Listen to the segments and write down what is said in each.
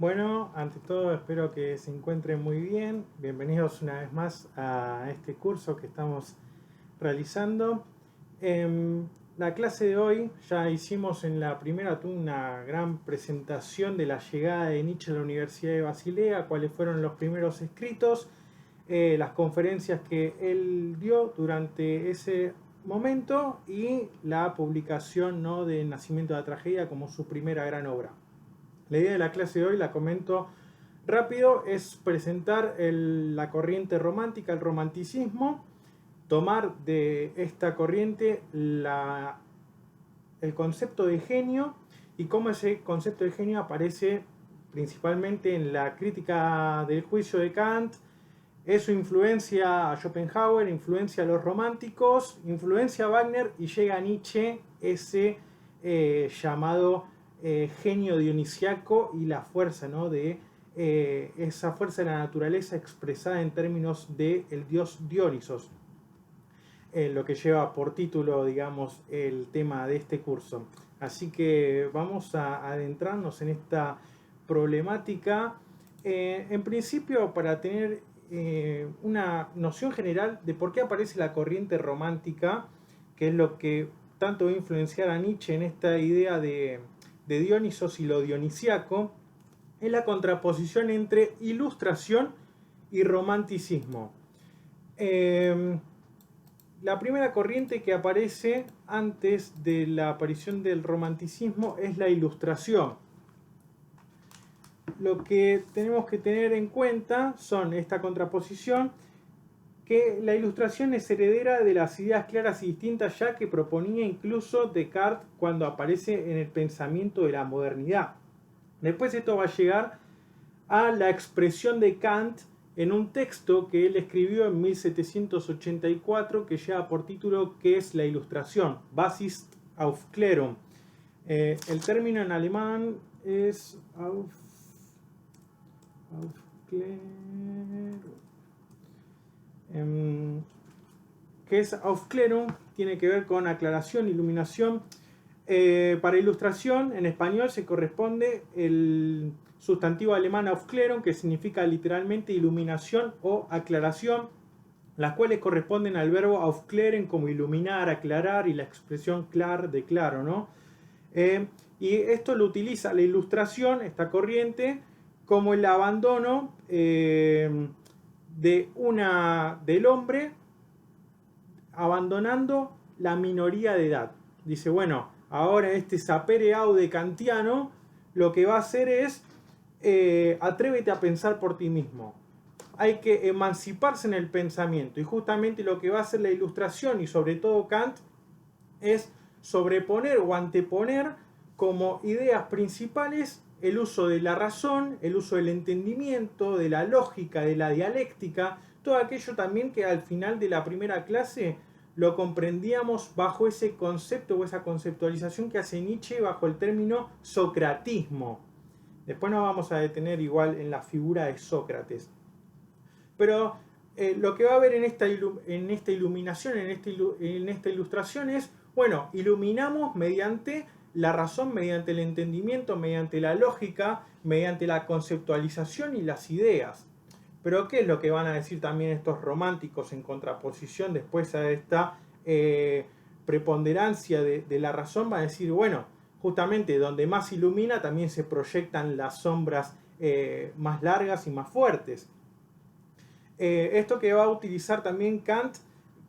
Bueno, ante todo espero que se encuentren muy bien. Bienvenidos una vez más a este curso que estamos realizando. En la clase de hoy ya hicimos en la primera una gran presentación de la llegada de Nietzsche a la Universidad de Basilea, cuáles fueron los primeros escritos, las conferencias que él dio durante ese momento y la publicación, ¿no?, de Nacimiento de la Tragedia como su primera gran obra. La idea de la clase de hoy, la comento rápido, es presentar la corriente romántica, el romanticismo, tomar de esta corriente el concepto de genio y cómo ese concepto de genio aparece principalmente en la crítica del juicio de Kant, su influencia a Schopenhauer, influencia a los románticos, influencia a Wagner, y llega a Nietzsche ese llamado genio dionisiaco y la fuerza, ¿no?, de esa fuerza de la naturaleza expresada en términos del dios Dionisos, lo que lleva por título, digamos, el tema de este curso. Así que vamos a adentrarnos en esta problemática, en principio para tener una noción general de por qué aparece la corriente romántica, que es lo que tanto va a influenciar a Nietzsche en esta idea de Dionisos y lo dionisiaco. Es la contraposición entre ilustración y romanticismo. La primera corriente que aparece antes de la aparición del romanticismo es la ilustración. Lo que tenemos que tener en cuenta son esta contraposición, que la ilustración es heredera de las ideas claras y distintas ya que proponía incluso Descartes cuando aparece en el pensamiento de la modernidad. Después esto va a llegar a la expresión de Kant en un texto que él escribió en 1784 que lleva por título ¿Qué es la ilustración? Basis Aufklärung. El término en alemán es Aufklärung. ¿Qué es Aufklärung? Tiene que ver con aclaración, iluminación. Para ilustración, en español se corresponde el sustantivo alemán Aufklärung, que significa literalmente iluminación o aclaración, las cuales corresponden al verbo aufklären, como iluminar, aclarar, y la expresión klar, de claro, ¿no? Y esto lo utiliza la ilustración, esta corriente, como el abandono del hombre abandonando la minoría de edad. Dice, bueno, ahora este sapere aude kantiano lo que va a hacer es atrévete a pensar por ti mismo. Hay que emanciparse en el pensamiento, y justamente lo que va a hacer la ilustración y sobre todo Kant es sobreponer o anteponer como ideas principales el uso de la razón, el uso del entendimiento, de la lógica, de la dialéctica, todo aquello también que al final de la primera clase lo comprendíamos bajo ese concepto o esa conceptualización que hace Nietzsche bajo el término socratismo. Después nos vamos a detener igual en la figura de Sócrates. Pero lo que va a haber en esta iluminación, en esta ilustración es, bueno, iluminamos mediante la razón, mediante el entendimiento, mediante la lógica, mediante la conceptualización y las ideas. Pero ¿qué es lo que van a decir también estos románticos en contraposición después a esta preponderancia de la razón? Va a decir, bueno, justamente donde más ilumina también se proyectan las sombras más largas y más fuertes. Esto que va a utilizar también Kant,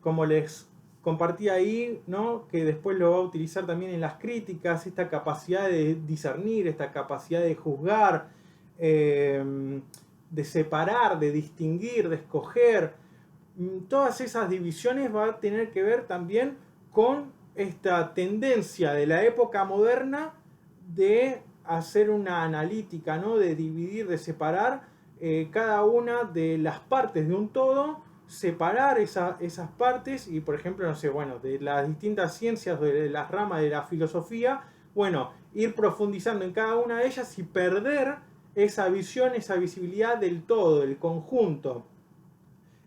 como les compartí ahí, ¿no?, que después lo va a utilizar también en las críticas, esta capacidad de discernir, esta capacidad de juzgar, de separar, de distinguir, de escoger. Todas esas divisiones van a tener que ver también con esta tendencia de la época moderna de hacer una analítica, ¿no?, de dividir, de separar cada una de las partes de un todo, separar esas partes y, por ejemplo, no sé, bueno, de las distintas ciencias, de las ramas de la filosofía, bueno, ir profundizando en cada una de ellas y perder esa visión, esa visibilidad del todo, del conjunto.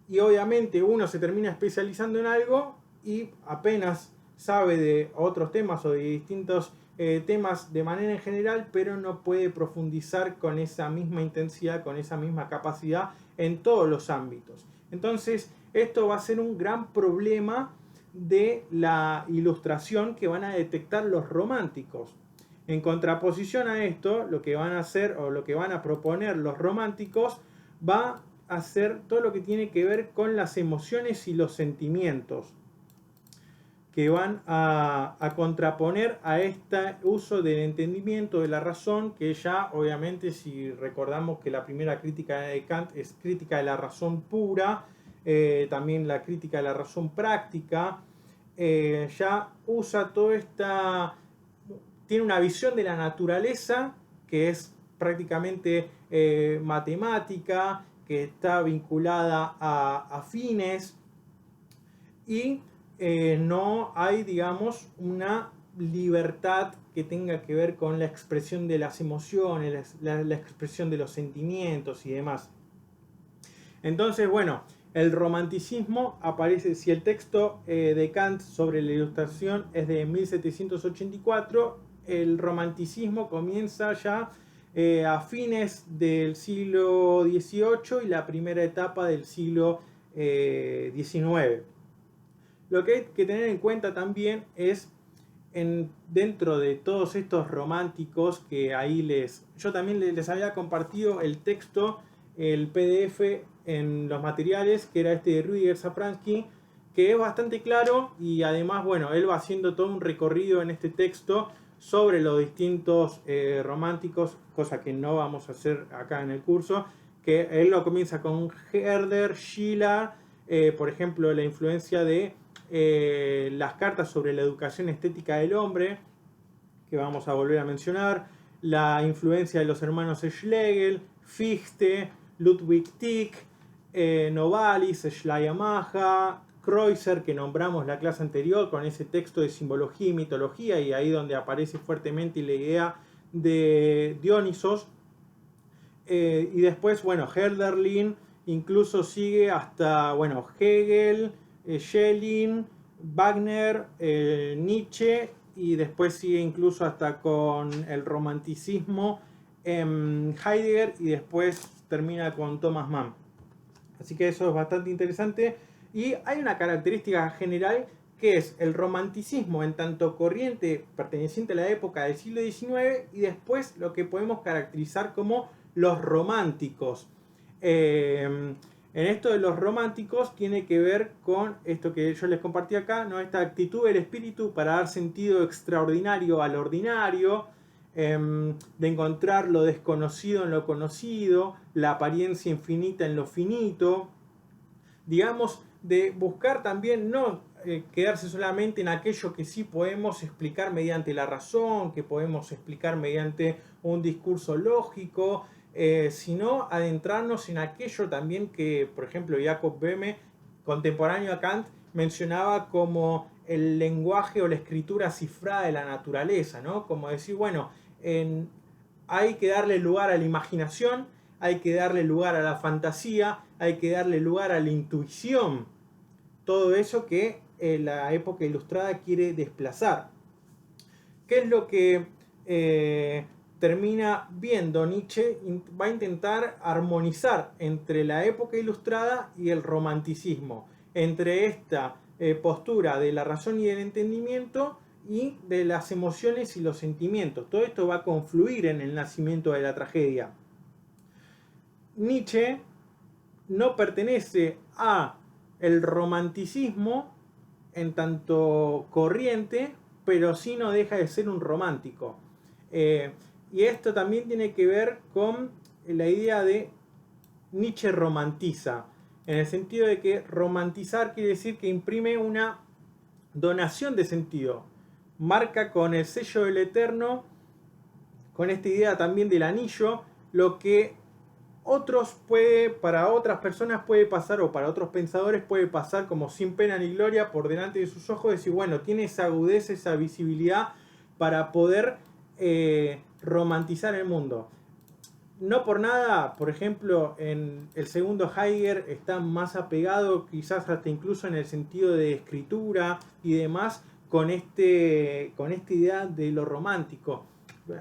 Y obviamente uno se termina especializando en algo y apenas sabe de otros temas o de distintos temas de manera en general, pero no puede profundizar con esa misma intensidad, con esa misma capacidad en todos los ámbitos. Entonces, esto va a ser un gran problema de la ilustración que van a detectar los románticos. En contraposición a esto, lo que van a hacer o lo que van a proponer los románticos va a ser todo lo que tiene que ver con las emociones y los sentimientos, que van a contraponer a este uso del entendimiento, de la razón, que ya obviamente, si recordamos que la primera crítica de Kant es crítica de la razón pura, también la crítica de la razón práctica, ya usa toda esta, tiene una visión de la naturaleza que es prácticamente matemática, que está vinculada a fines, y no hay, digamos, una libertad que tenga que ver con la expresión de las emociones, la expresión de los sentimientos y demás. Entonces, bueno, el romanticismo aparece, si el texto de Kant sobre la ilustración es de 1784, el romanticismo comienza ya a fines del siglo XVIII y la primera etapa del siglo XIX. Lo que hay que tener en cuenta también es, dentro de todos estos románticos que ahí yo también les había compartido el texto, el PDF en los materiales, que era este de Rüdiger Safransky, que es bastante claro, y además, bueno, él va haciendo todo un recorrido en este texto sobre los distintos románticos, cosa que no vamos a hacer acá en el curso, que él lo comienza con Herder, Schiller, por ejemplo, la influencia de las cartas sobre la educación estética del hombre, que vamos a volver a mencionar, la influencia de los hermanos Schlegel, Fichte, Ludwig Tieck, Novalis, Schleiermacher, Kreutzer, que nombramos la clase anterior con ese texto de simbología y mitología, y ahí donde aparece fuertemente la idea de Dionisos. Y después, bueno, Hölderlin incluso sigue hasta, bueno, Hegel, Schelling, Wagner, Nietzsche, y después sigue incluso hasta con el romanticismo en Heidegger, y después termina con Thomas Mann. Así que eso es bastante interesante. Y hay una característica general que es el romanticismo en tanto corriente perteneciente a la época del siglo XIX, y después lo que podemos caracterizar como los románticos. En esto de los románticos tiene que ver con esto que yo les compartí acá, ¿no? Esta actitud del espíritu para dar sentido extraordinario al ordinario, de encontrar lo desconocido en lo conocido, la apariencia infinita en lo finito, digamos, de buscar también no quedarse solamente en aquello que sí podemos explicar mediante la razón, que podemos explicar mediante un discurso lógico, sino adentrarnos en aquello también que, por ejemplo, Jacob Böhme, contemporáneo a Kant, mencionaba como el lenguaje o la escritura cifrada de la naturaleza, ¿no? Como decir, bueno, hay que darle lugar a la imaginación, hay que darle lugar a la fantasía, hay que darle lugar a la intuición, todo eso que la época ilustrada quiere desplazar. ¿Qué es lo que termina viendo Nietzsche? Va a intentar armonizar entre la época ilustrada y el romanticismo, entre esta postura de la razón y del entendimiento y de las emociones y los sentimientos. Todo esto va a confluir en el nacimiento de la tragedia. Nietzsche no pertenece a el romanticismo en tanto corriente, pero sí no deja de ser un romántico. Y esto también tiene que ver con la idea de Nietzsche romantiza, en el sentido de que romantizar quiere decir que imprime una donación de sentido, marca con el sello del eterno, con esta idea también del anillo, lo que para otras personas puede pasar, o para otros pensadores puede pasar como sin pena ni gloria por delante de sus ojos, decir, bueno, tiene esa agudeza, esa visibilidad para poder romantizar el mundo. No por nada, por ejemplo, en el segundo Heidegger está más apegado, quizás hasta incluso en el sentido de escritura y demás, con esta idea de lo romántico.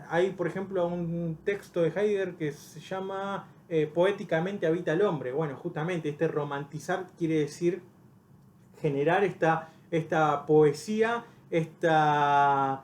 Hay, por ejemplo, un texto de Heidegger que se llama Poéticamente habita el hombre. Bueno, justamente este romantizar quiere decir generar esta poesía, esta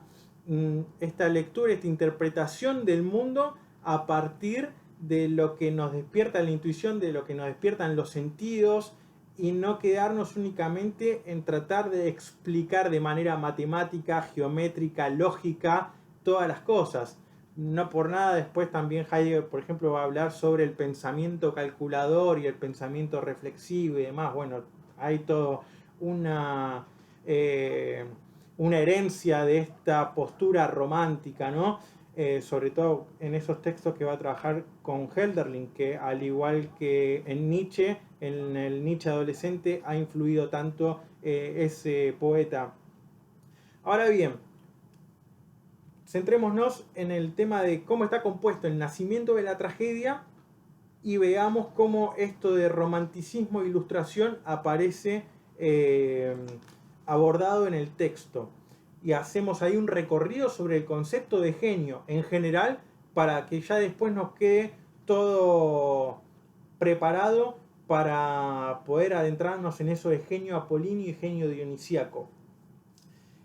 lectura, esta interpretación del mundo a partir de lo que nos despierta la intuición, de lo que nos despiertan los sentidos, y no quedarnos únicamente en tratar de explicar de manera matemática, geométrica, lógica, todas las cosas. No por nada después también Heidegger, por ejemplo, va a hablar sobre el pensamiento calculador y el pensamiento reflexivo y demás. Bueno, hay todo una herencia de esta postura romántica, ¿no? Sobre todo en esos textos que va a trabajar con Hölderlin, que al igual que en Nietzsche, en el Nietzsche adolescente, ha influido tanto ese poeta. Ahora bien, centrémonos en el tema de cómo está compuesto el nacimiento de la tragedia y veamos cómo esto de romanticismo e ilustración aparece abordado en el texto. Y hacemos ahí un recorrido sobre el concepto de genio en general para que ya después nos quede todo preparado para poder adentrarnos en eso de genio apolíneo y genio dionisíaco.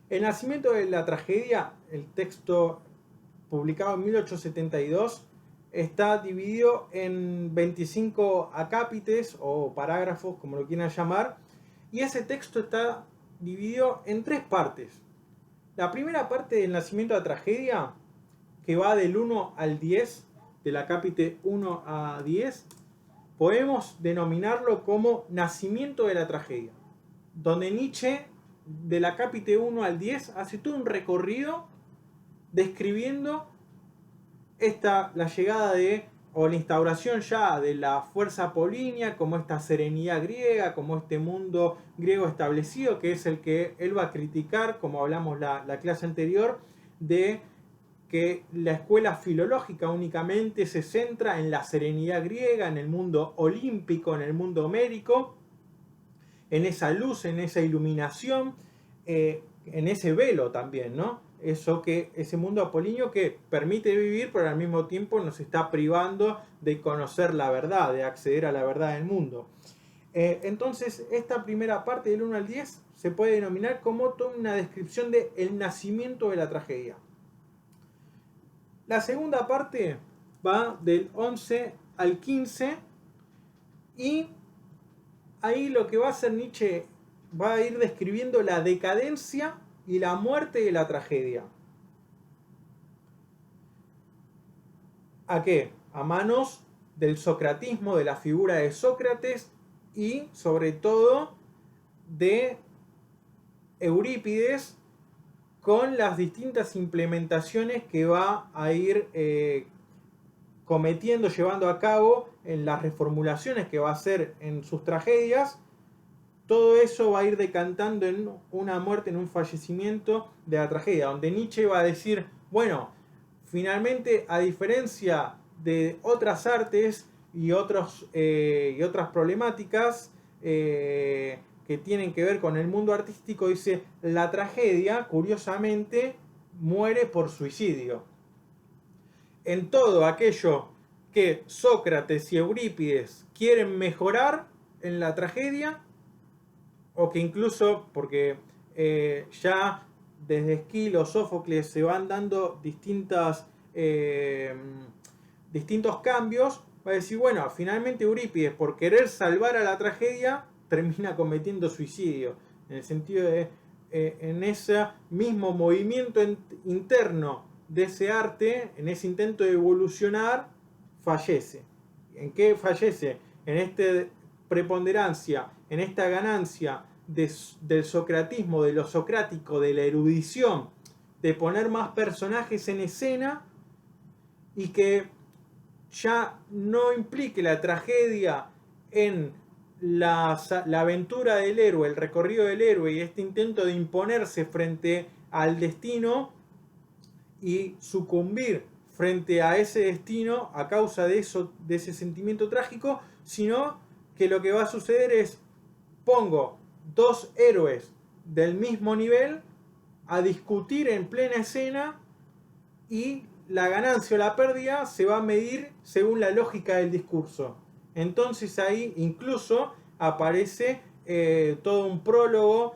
El nacimiento de la tragedia, el texto publicado en 1872, está dividido en 25 acápites o parágrafos, como lo quieran llamar, y ese texto está dividido en 3 partes. La primera parte del nacimiento de la tragedia, que va del 1 al 10, del acápite 1 a 10, podemos denominarlo como nacimiento de la tragedia, donde Nietzsche, del acápite 1 al 10, hace todo un recorrido describiendo la llegada o la instauración ya de la fuerza apolínea, como esta serenidad griega, como este mundo griego establecido, que es el que él va a criticar, como hablamos la clase anterior, de que la escuela filológica únicamente se centra en la serenidad griega, en el mundo olímpico, en el mundo homérico, en esa luz, en esa iluminación, en ese velo también, ¿no? Ese mundo apolíneo que permite vivir, pero al mismo tiempo nos está privando de conocer la verdad, de acceder a la verdad del mundo. Entonces, esta primera parte del 1 al 10 se puede denominar como toda una descripción del nacimiento de la tragedia. La segunda parte va del 11 al 15 y ahí lo que va a hacer Nietzsche va a ir describiendo la decadencia y la muerte de la tragedia. ¿A qué? A manos del socratismo, de la figura de Sócrates y sobre todo de Eurípides, con las distintas implementaciones que va a ir cometiendo, llevando a cabo en las reformulaciones que va a hacer en sus tragedias. Todo eso va a ir decantando en una muerte, en un fallecimiento de la tragedia, donde Nietzsche va a decir, bueno, finalmente, a diferencia de otras artes y otras problemáticas que tienen que ver con el mundo artístico, dice, la tragedia, curiosamente, muere por suicidio. En todo aquello que Sócrates y Eurípides quieren mejorar en la tragedia, o que incluso, porque ya desde Esquilo, Sófocles se van dando distintos cambios, va a decir, bueno, finalmente Eurípides, por querer salvar a la tragedia, termina cometiendo suicidio, en el sentido de, en ese mismo movimiento interno de ese arte, en ese intento de evolucionar, fallece. ¿En qué fallece? En esta preponderancia, en esta ganancia del socratismo, de lo socrático, de la erudición, de poner más personajes en escena y que ya no implique la tragedia en la aventura del héroe, el recorrido del héroe y este intento de imponerse frente al destino y sucumbir frente a ese destino a causa de ese sentimiento trágico, sino que lo que va a suceder es, pongo 2 héroes del mismo nivel a discutir en plena escena y la ganancia o la pérdida se va a medir según la lógica del discurso. Entonces ahí incluso aparece todo un prólogo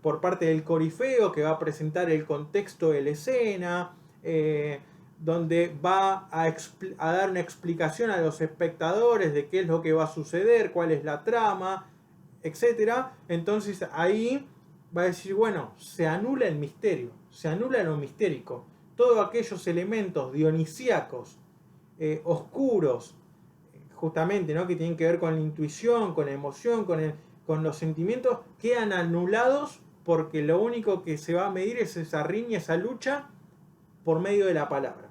por parte del corifeo que va a presentar el contexto de la escena, donde va a dar una explicación a los espectadores de qué es lo que va a suceder, cuál es la trama, etcétera. Entonces ahí va a decir, bueno, se anula el misterio, se anula lo mistérico. Todos aquellos elementos dionisíacos, oscuros, justamente, ¿no?, que tienen que ver con la intuición, con la emoción, con los sentimientos, quedan anulados porque lo único que se va a medir es esa riña, esa lucha por medio de la palabra.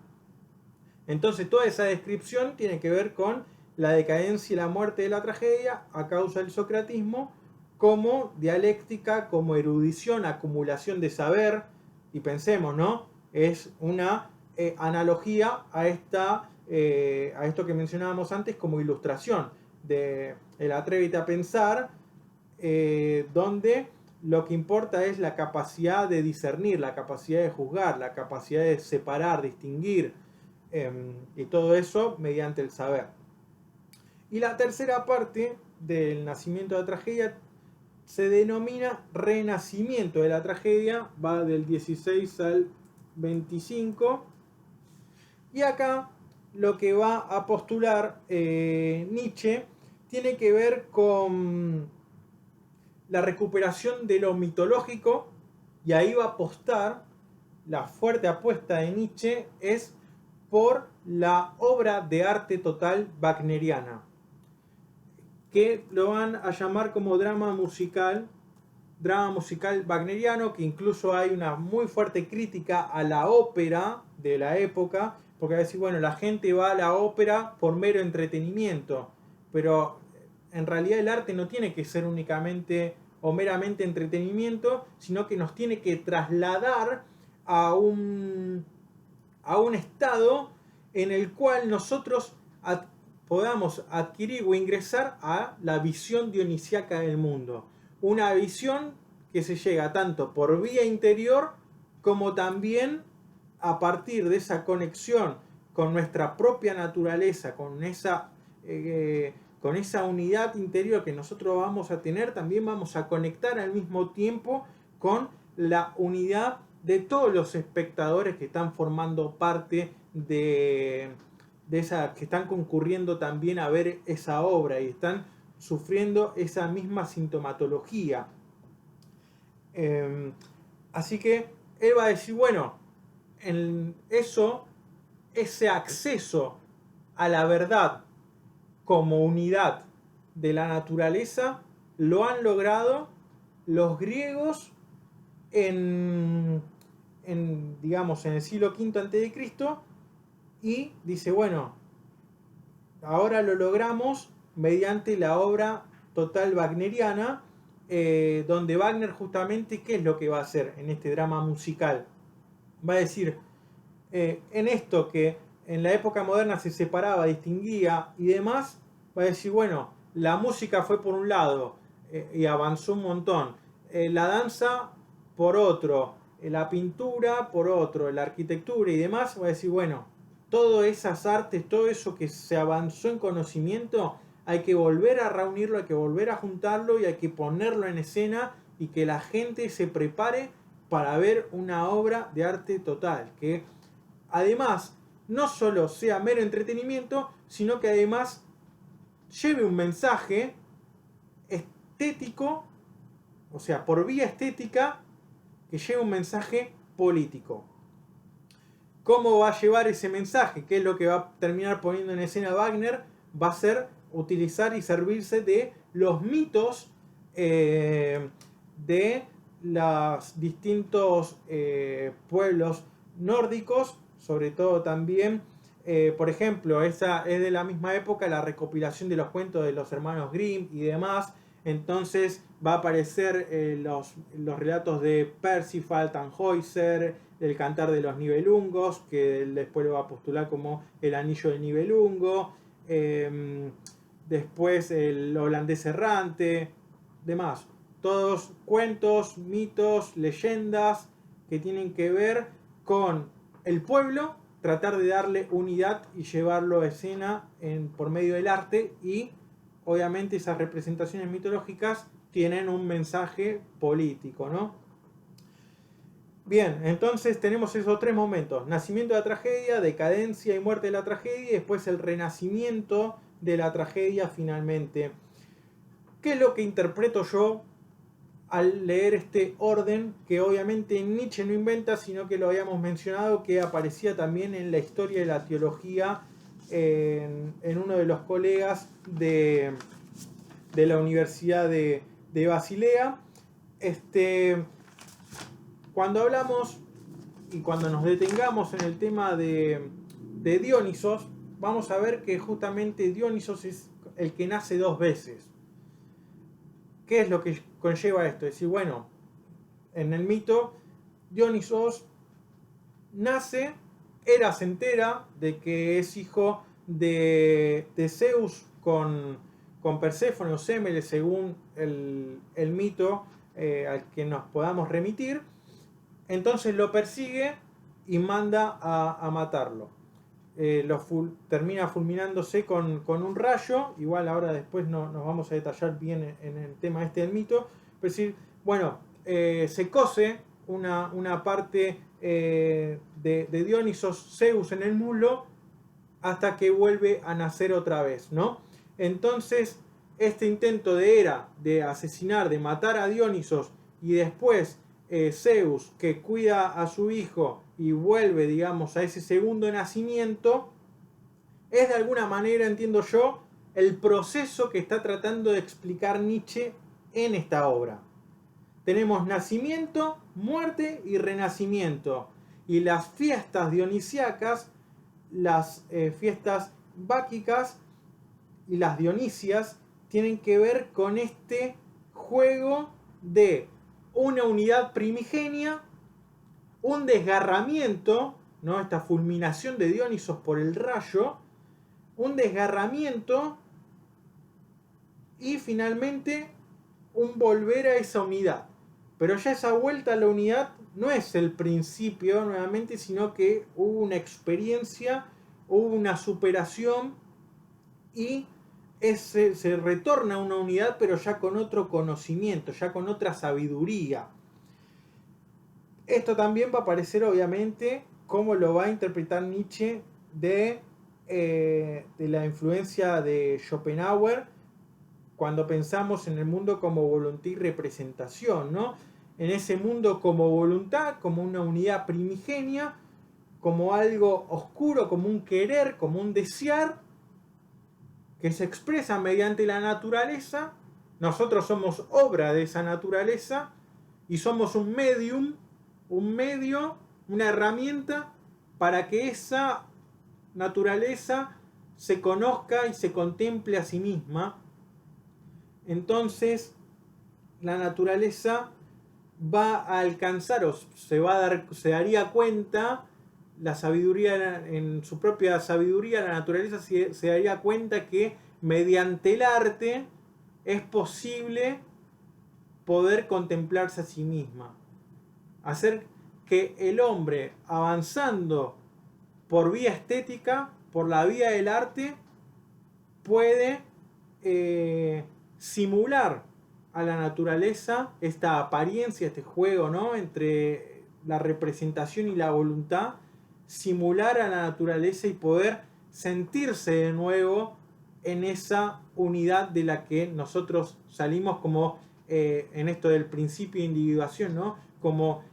Entonces toda esa descripción tiene que ver con la decadencia y la muerte de la tragedia a causa del socratismo, como dialéctica, como erudición, acumulación de saber. Y pensemos, ¿no? Es una analogía a esto que mencionábamos antes como ilustración de el Atrévete a pensar, donde lo que importa es la capacidad de discernir, la capacidad de juzgar, la capacidad de separar, distinguir, y todo eso mediante el saber. Y la tercera parte del nacimiento de la tragedia se denomina renacimiento de la tragedia, va del 16 al 25, y acá lo que va a postular Nietzsche tiene que ver con la recuperación de lo mitológico, y ahí va a apostar, la fuerte apuesta de Nietzsche es por la obra de arte total wagneriana, que lo van a llamar como drama musical wagneriano, que incluso hay una muy fuerte crítica a la ópera de la época, porque va a decir, bueno, la gente va a la ópera por mero entretenimiento, pero en realidad el arte no tiene que ser únicamente o meramente entretenimiento, sino que nos tiene que trasladar a un estado en el cual nosotros podamos adquirir o ingresar a la visión dionisíaca del mundo. Una visión que se llega tanto por vía interior como también a partir de esa conexión con nuestra propia naturaleza, con esa unidad interior que nosotros vamos a tener. También vamos a conectar al mismo tiempo con la unidad de todos los espectadores que están formando parte de esa, que están concurriendo también a ver esa obra y están sufriendo esa misma sintomatología. Así que él va a decir, bueno, en eso, ese acceso a la verdad como unidad de la naturaleza lo han logrado los griegos digamos, en el siglo V a.C., y dice, bueno, ahora lo logramos mediante la obra total wagneriana, donde Wagner justamente, ¿qué es lo que va a hacer en este drama musical? Va a decir, en esto que en la época moderna se separaba, distinguía y demás, va a decir, bueno, la música fue por un lado y avanzó un montón, la danza por otro, la pintura por otro, la arquitectura y demás, va a decir, bueno, todas esas artes, todo eso que se avanzó en conocimiento, hay que volver a reunirlo, hay que volver a juntarlo y hay que ponerlo en escena y que la gente se prepare para ver una obra de arte total, que además no solo sea mero entretenimiento, sino que además lleve un mensaje estético, o sea, por vía estética, que lleve un mensaje político. ¿Cómo va a llevar ese mensaje? ¿Qué es lo que va a terminar poniendo en escena Wagner? Va a ser utilizar y servirse de los mitos de los distintos pueblos nórdicos, sobre todo también, por ejemplo, esa es de la misma época la recopilación de los cuentos de los hermanos Grimm y demás. Entonces va a aparecer los relatos de Parsifal, Tannhäuser, el Cantar de los Nibelungos, que después lo va a postular como el Anillo del Nibelungo, después el Holandés Errante, demás. Todos cuentos, mitos, leyendas que tienen que ver con el pueblo, tratar de darle unidad y llevarlo a escena por medio del arte, y obviamente esas representaciones mitológicas tienen un mensaje político, ¿no? Bien, entonces tenemos esos tres momentos: nacimiento de la tragedia, decadencia y muerte de la tragedia, y después el renacimiento de la tragedia finalmente. ¿Qué es lo que interpreto yo al leer este orden, que obviamente Nietzsche no inventa, sino que lo habíamos mencionado, que aparecía también en la historia de la teología en uno de los colegas de la Universidad de Basilea? Cuando hablamos y cuando nos detengamos en el tema de Dionisos, vamos a ver que justamente Dionisos es el que nace dos veces. ¿Qué es lo que conlleva esto? Es decir, bueno, en el mito, Dionisos nace, Hera se entera de que es hijo de Zeus con Perséfone o Semele, según el mito al que nos podamos remitir. Entonces lo persigue y manda a matarlo. Termina fulminándose con un rayo. Igual ahora después nos vamos a detallar bien en el tema este del mito. Es decir, bueno, se cose una parte de Dionisos Zeus en el muslo hasta que vuelve a nacer otra vez, ¿no? Entonces, este intento de Hera de asesinar, de matar a Dionisos, y después Zeus, que cuida a su hijo y vuelve, digamos, a ese segundo nacimiento, es de alguna manera, entiendo yo, el proceso que está tratando de explicar Nietzsche en esta obra. Tenemos nacimiento, muerte y renacimiento. Y las fiestas dionisíacas, las fiestas báquicas y las dionisias tienen que ver con este juego de una unidad primigenia, un desgarramiento, ¿no? Esta fulminación de Dionisos por el rayo, un desgarramiento y finalmente un volver a esa unidad. Pero ya esa vuelta a la unidad no es el principio nuevamente, sino que hubo una experiencia, hubo una superación y se retorna a una unidad, pero ya con otro conocimiento, ya con otra sabiduría. Esto también va a aparecer obviamente cómo lo va a interpretar Nietzsche de la influencia de Schopenhauer cuando pensamos en el mundo como voluntad y representación, ¿no? En ese mundo como voluntad, como una unidad primigenia, como algo oscuro, como un querer, como un desear, que se expresa mediante la naturaleza. Nosotros somos obra de esa naturaleza y somos un medium, un medio, una herramienta para que esa naturaleza se conozca y se contemple a sí misma. Entonces la naturaleza va a alcanzar, o se daría cuenta, la sabiduría, en su propia sabiduría, la naturaleza se daría cuenta que mediante el arte es posible poder contemplarse a sí misma. Hacer que el hombre, avanzando por vía estética, por la vía del arte, puede simular a la naturaleza esta apariencia, este juego, ¿no?, entre la representación y la voluntad, simular a la naturaleza y poder sentirse de nuevo en esa unidad de la que nosotros salimos como en esto del principio de individuación, ¿no?, como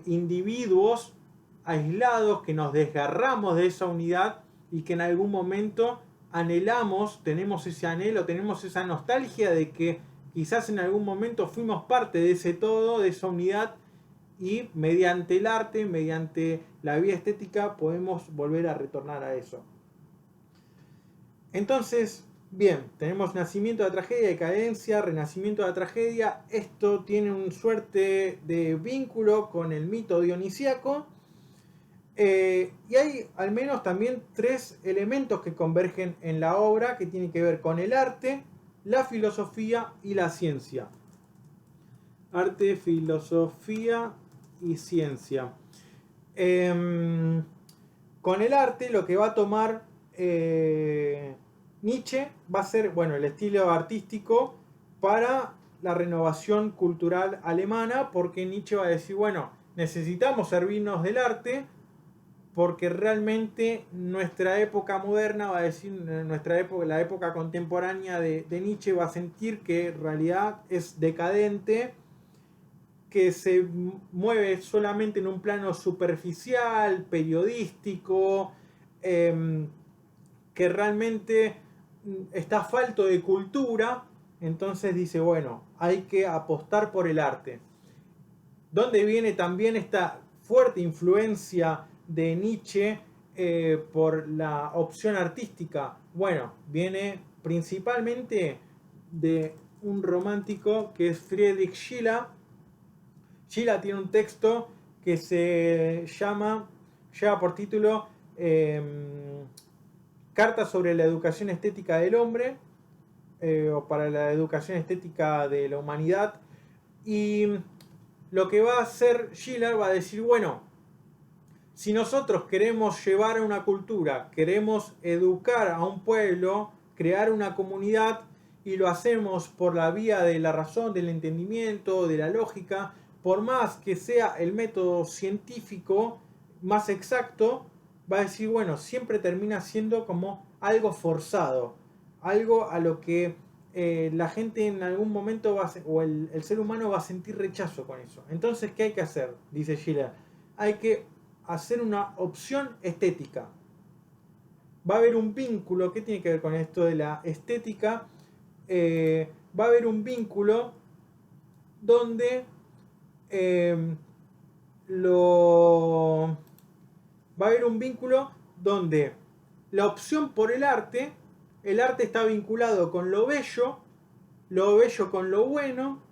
individuos aislados que nos desgarramos de esa unidad y que en algún momento anhelamos, tenemos ese anhelo, tenemos esa nostalgia de que quizás en algún momento fuimos parte de ese todo, de esa unidad, y mediante el arte, mediante la vía estética, podemos volver a retornar a eso. Entonces, bien, tenemos nacimiento de la tragedia, decadencia, renacimiento de la tragedia. Esto tiene una suerte de vínculo con el mito dionisíaco. Y hay al menos también tres elementos que convergen en la obra, que tienen que ver con el arte, la filosofía y la ciencia. Arte, filosofía y ciencia. Con el arte lo que va a tomar Nietzsche va a ser, bueno, el estilo artístico para la renovación cultural alemana, porque Nietzsche va a decir, bueno, necesitamos servirnos del arte porque realmente nuestra época moderna, va a decir, nuestra época, la época contemporánea de Nietzsche va a sentir que en realidad es decadente, que se mueve solamente en un plano superficial, periodístico, que realmente está falto de cultura. Entonces dice, bueno, hay que apostar por el arte. ¿Dónde viene también esta fuerte influencia de Nietzsche por la opción artística? Bueno, viene principalmente de un romántico que es Friedrich Schiller. Schiller tiene un texto que se lleva por título Carta sobre la educación estética del hombre, o para la educación estética de la humanidad. Y lo que va a hacer Schiller va a decir, bueno, si nosotros queremos llevar a una cultura, queremos educar a un pueblo, crear una comunidad, y lo hacemos por la vía de la razón, del entendimiento, de la lógica, por más que sea el método científico más exacto, va a decir, bueno, siempre termina siendo como algo forzado, algo a lo que la gente en algún momento o el ser humano va a sentir rechazo con eso. Entonces, ¿qué hay que hacer? Dice Schiller. Hay que hacer una opción estética. Va a haber un vínculo. ¿Qué tiene que ver con esto de la estética? Va a haber un vínculo donde va a haber un vínculo donde la opción por el arte está vinculado con lo bello con lo bueno,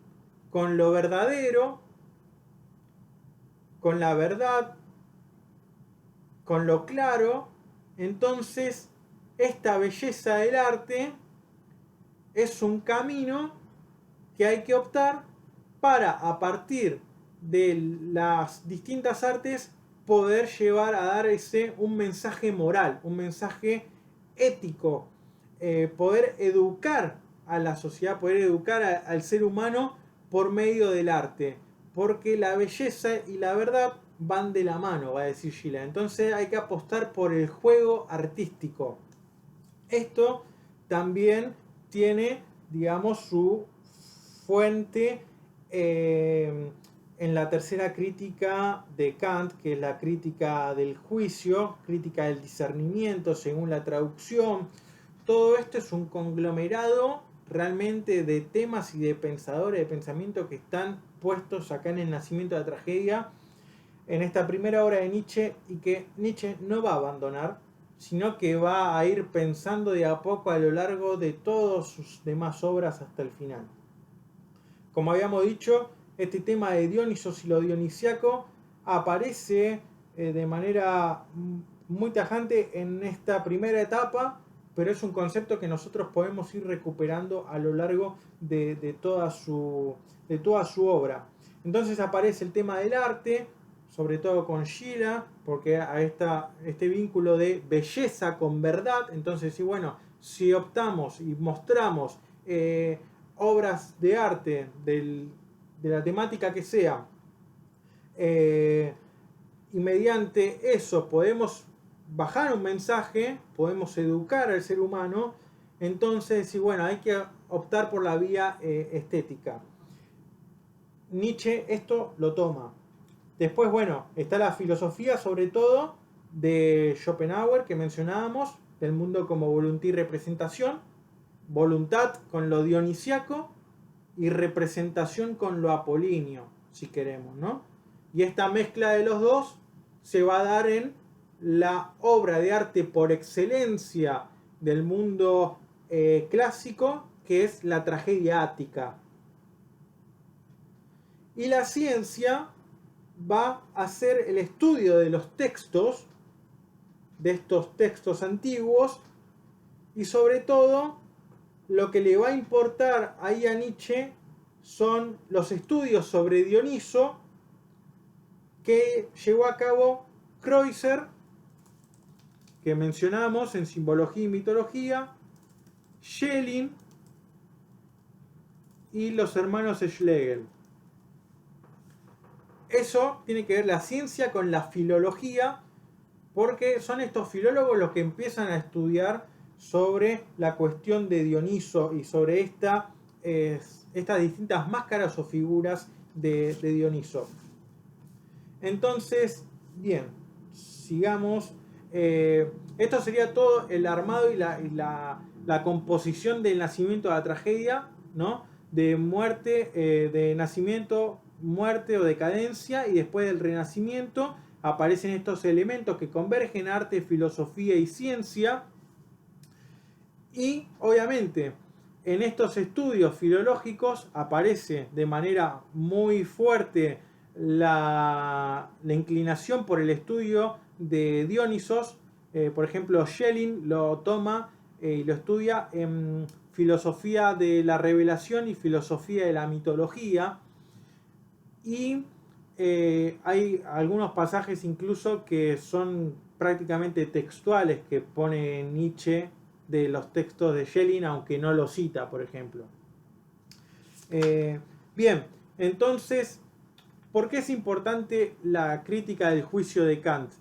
con lo verdadero, con la verdad, con lo claro. Entonces, esta belleza del arte es un camino que hay que optar para, a partir de las distintas artes, poder llevar a dar un mensaje moral, un mensaje ético, poder educar a la sociedad, poder educar al ser humano por medio del arte, porque la belleza y la verdad van de la mano, va a decir Schiller. Entonces hay que apostar por el juego artístico. Esto también tiene, digamos, su fuente en la tercera crítica de Kant, que es la crítica del juicio, crítica del discernimiento según la traducción. Todo esto es un conglomerado realmente de temas y de pensadores, de pensamiento que están puestos acá en el nacimiento de la tragedia, en esta primera obra de Nietzsche, y que Nietzsche no va a abandonar, sino que va a ir pensando de a poco a lo largo de todas sus demás obras hasta el final. Como habíamos dicho, este tema de Dionisos y lo dionisiaco aparece de manera muy tajante en esta primera etapa, pero es un concepto que nosotros podemos ir recuperando a lo largo de toda su obra. Entonces aparece el tema del arte, sobre todo con Schiller, porque a este vínculo de belleza con verdad. Entonces, sí, bueno, si optamos y mostramos obras de arte de la temática que sea, y mediante eso podemos bajar un mensaje, podemos educar al ser humano, entonces, sí, bueno, hay que optar por la vía estética. Nietzsche esto lo toma. Después, bueno, está la filosofía, sobre todo, de Schopenhauer, que mencionábamos, del mundo como voluntad y representación, voluntad con lo dionisiaco y representación con lo apolíneo, si queremos, ¿no? Y esta mezcla de los dos se va a dar en la obra de arte por excelencia del mundo clásico, que es la tragedia ática. Y la ciencia va a hacer el estudio de los textos, de estos textos antiguos, y sobre todo lo que le va a importar ahí a Nietzsche son los estudios sobre Dioniso que llevó a cabo Kreutzer, que mencionamos en Simbología y Mitología, Schelling y los hermanos Schlegel. Eso tiene que ver la ciencia con la filología, porque son estos filólogos los que empiezan a estudiar sobre la cuestión de Dioniso y sobre estas distintas máscaras o figuras de Dioniso. Entonces, bien, sigamos. Esto sería todo el armado y la composición del nacimiento de la tragedia, ¿no? De muerte, de nacimiento, muerte o decadencia, y después del renacimiento aparecen estos elementos que convergen: arte, filosofía y ciencia. Y obviamente en estos estudios filológicos aparece de manera muy fuerte la inclinación por el estudio de Dionisos. Por ejemplo, Schelling lo toma y lo estudia en filosofía de la revelación y filosofía de la mitología. Y hay algunos pasajes incluso que son prácticamente textuales que pone Nietzsche de los textos de Schelling, aunque no lo cita, por ejemplo. Bien, entonces, ¿por qué es importante la crítica del juicio de Kant?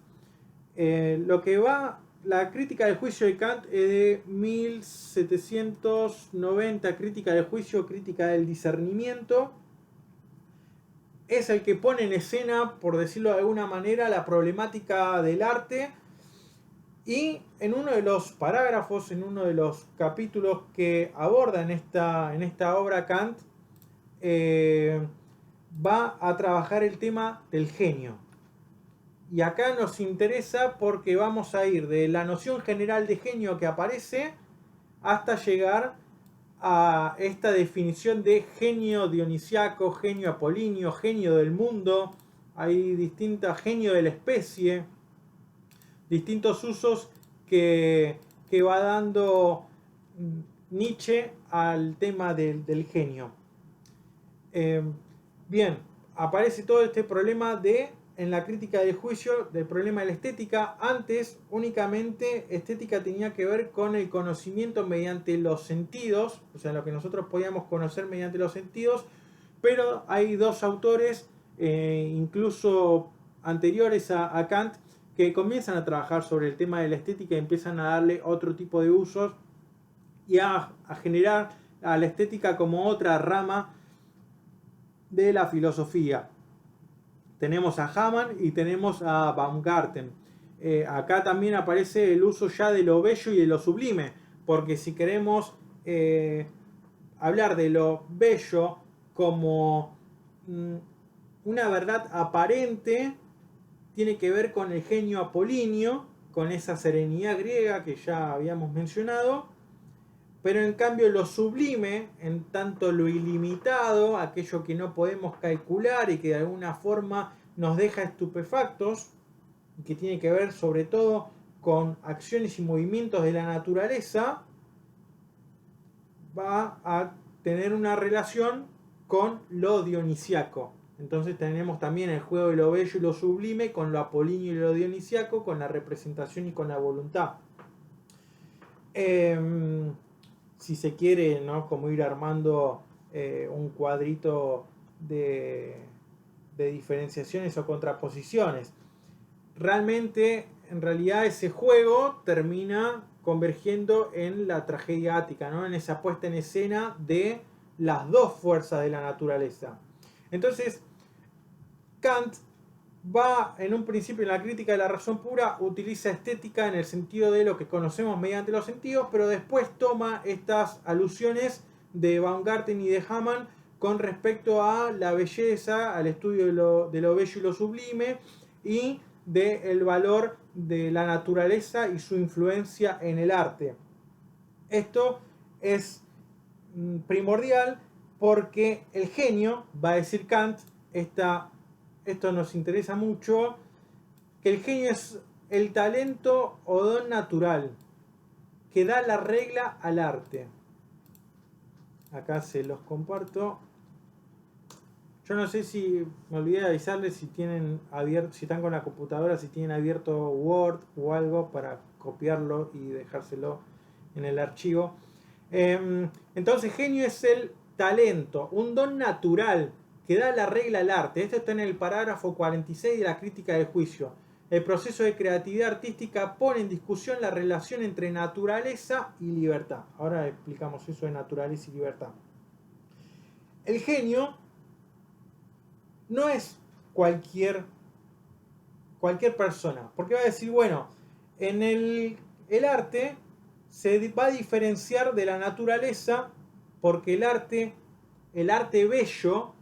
La crítica del juicio de Kant es de 1790, crítica del juicio, crítica del discernimiento. Es el que pone en escena, por decirlo de alguna manera, la problemática del arte. Y en uno de los parágrafos, en uno de los capítulos que aborda en esta obra Kant, va a trabajar el tema del genio. Y acá nos interesa porque vamos a ir de la noción general de genio que aparece hasta llegar a esta definición de genio dionisiaco, genio apolíneo, genio del mundo. Hay distintas, genio de la especie, distintos usos que va dando Nietzsche al tema del genio. Bien, aparece todo este problema en la crítica del juicio, del problema de la estética. Antes únicamente estética tenía que ver con el conocimiento mediante los sentidos, o sea, lo que nosotros podíamos conocer mediante los sentidos, pero hay dos autores, incluso anteriores a Kant, que comienzan a trabajar sobre el tema de la estética y empiezan a darle otro tipo de usos y a generar a la estética como otra rama de la filosofía. Tenemos a Hamann y tenemos a Baumgarten. Acá también aparece el uso ya de lo bello y de lo sublime, porque si queremos hablar de lo bello como una verdad aparente, tiene que ver con el genio apolíneo, con esa serenidad griega que ya habíamos mencionado. Pero en cambio lo sublime, en tanto lo ilimitado, aquello que no podemos calcular y que de alguna forma nos deja estupefactos, que tiene que ver sobre todo con acciones y movimientos de la naturaleza, va a tener una relación con lo dionisiaco. Entonces tenemos también el juego de lo bello y lo sublime con lo apolíneo y lo dionisiaco, con la representación y con la voluntad. Si se quiere, ¿no? Como ir armando un cuadrito de diferenciaciones o contraposiciones. Realmente, en realidad, ese juego termina convergiendo en la tragedia ática, ¿no? En esa puesta en escena de las dos fuerzas de la naturaleza. Entonces, Kant va en un principio en la crítica de la razón pura, utiliza estética en el sentido de lo que conocemos mediante los sentidos, pero después toma estas alusiones de Baumgarten y de Hamann con respecto a la belleza, al estudio de lo bello y lo sublime y del valor de la naturaleza y su influencia en el arte. Esto es primordial porque el genio, va a decir Kant, esto nos interesa mucho, que el genio es el talento o don natural que da la regla al arte. Acá se los comparto. Yo no sé si, me olvidé de avisarles si tienen abierto, si están con la computadora, si tienen abierto Word o algo para copiarlo y dejárselo en el archivo. Entonces, genio es el talento, un don natural que da la regla al arte. Esto está en el parágrafo 46 de la crítica del juicio. El proceso de creatividad artística pone en discusión la relación entre naturaleza y libertad. Ahora explicamos eso de naturaleza y libertad. El genio no es cualquier persona, porque va a decir, bueno, en el arte se va a diferenciar de la naturaleza porque el arte bello,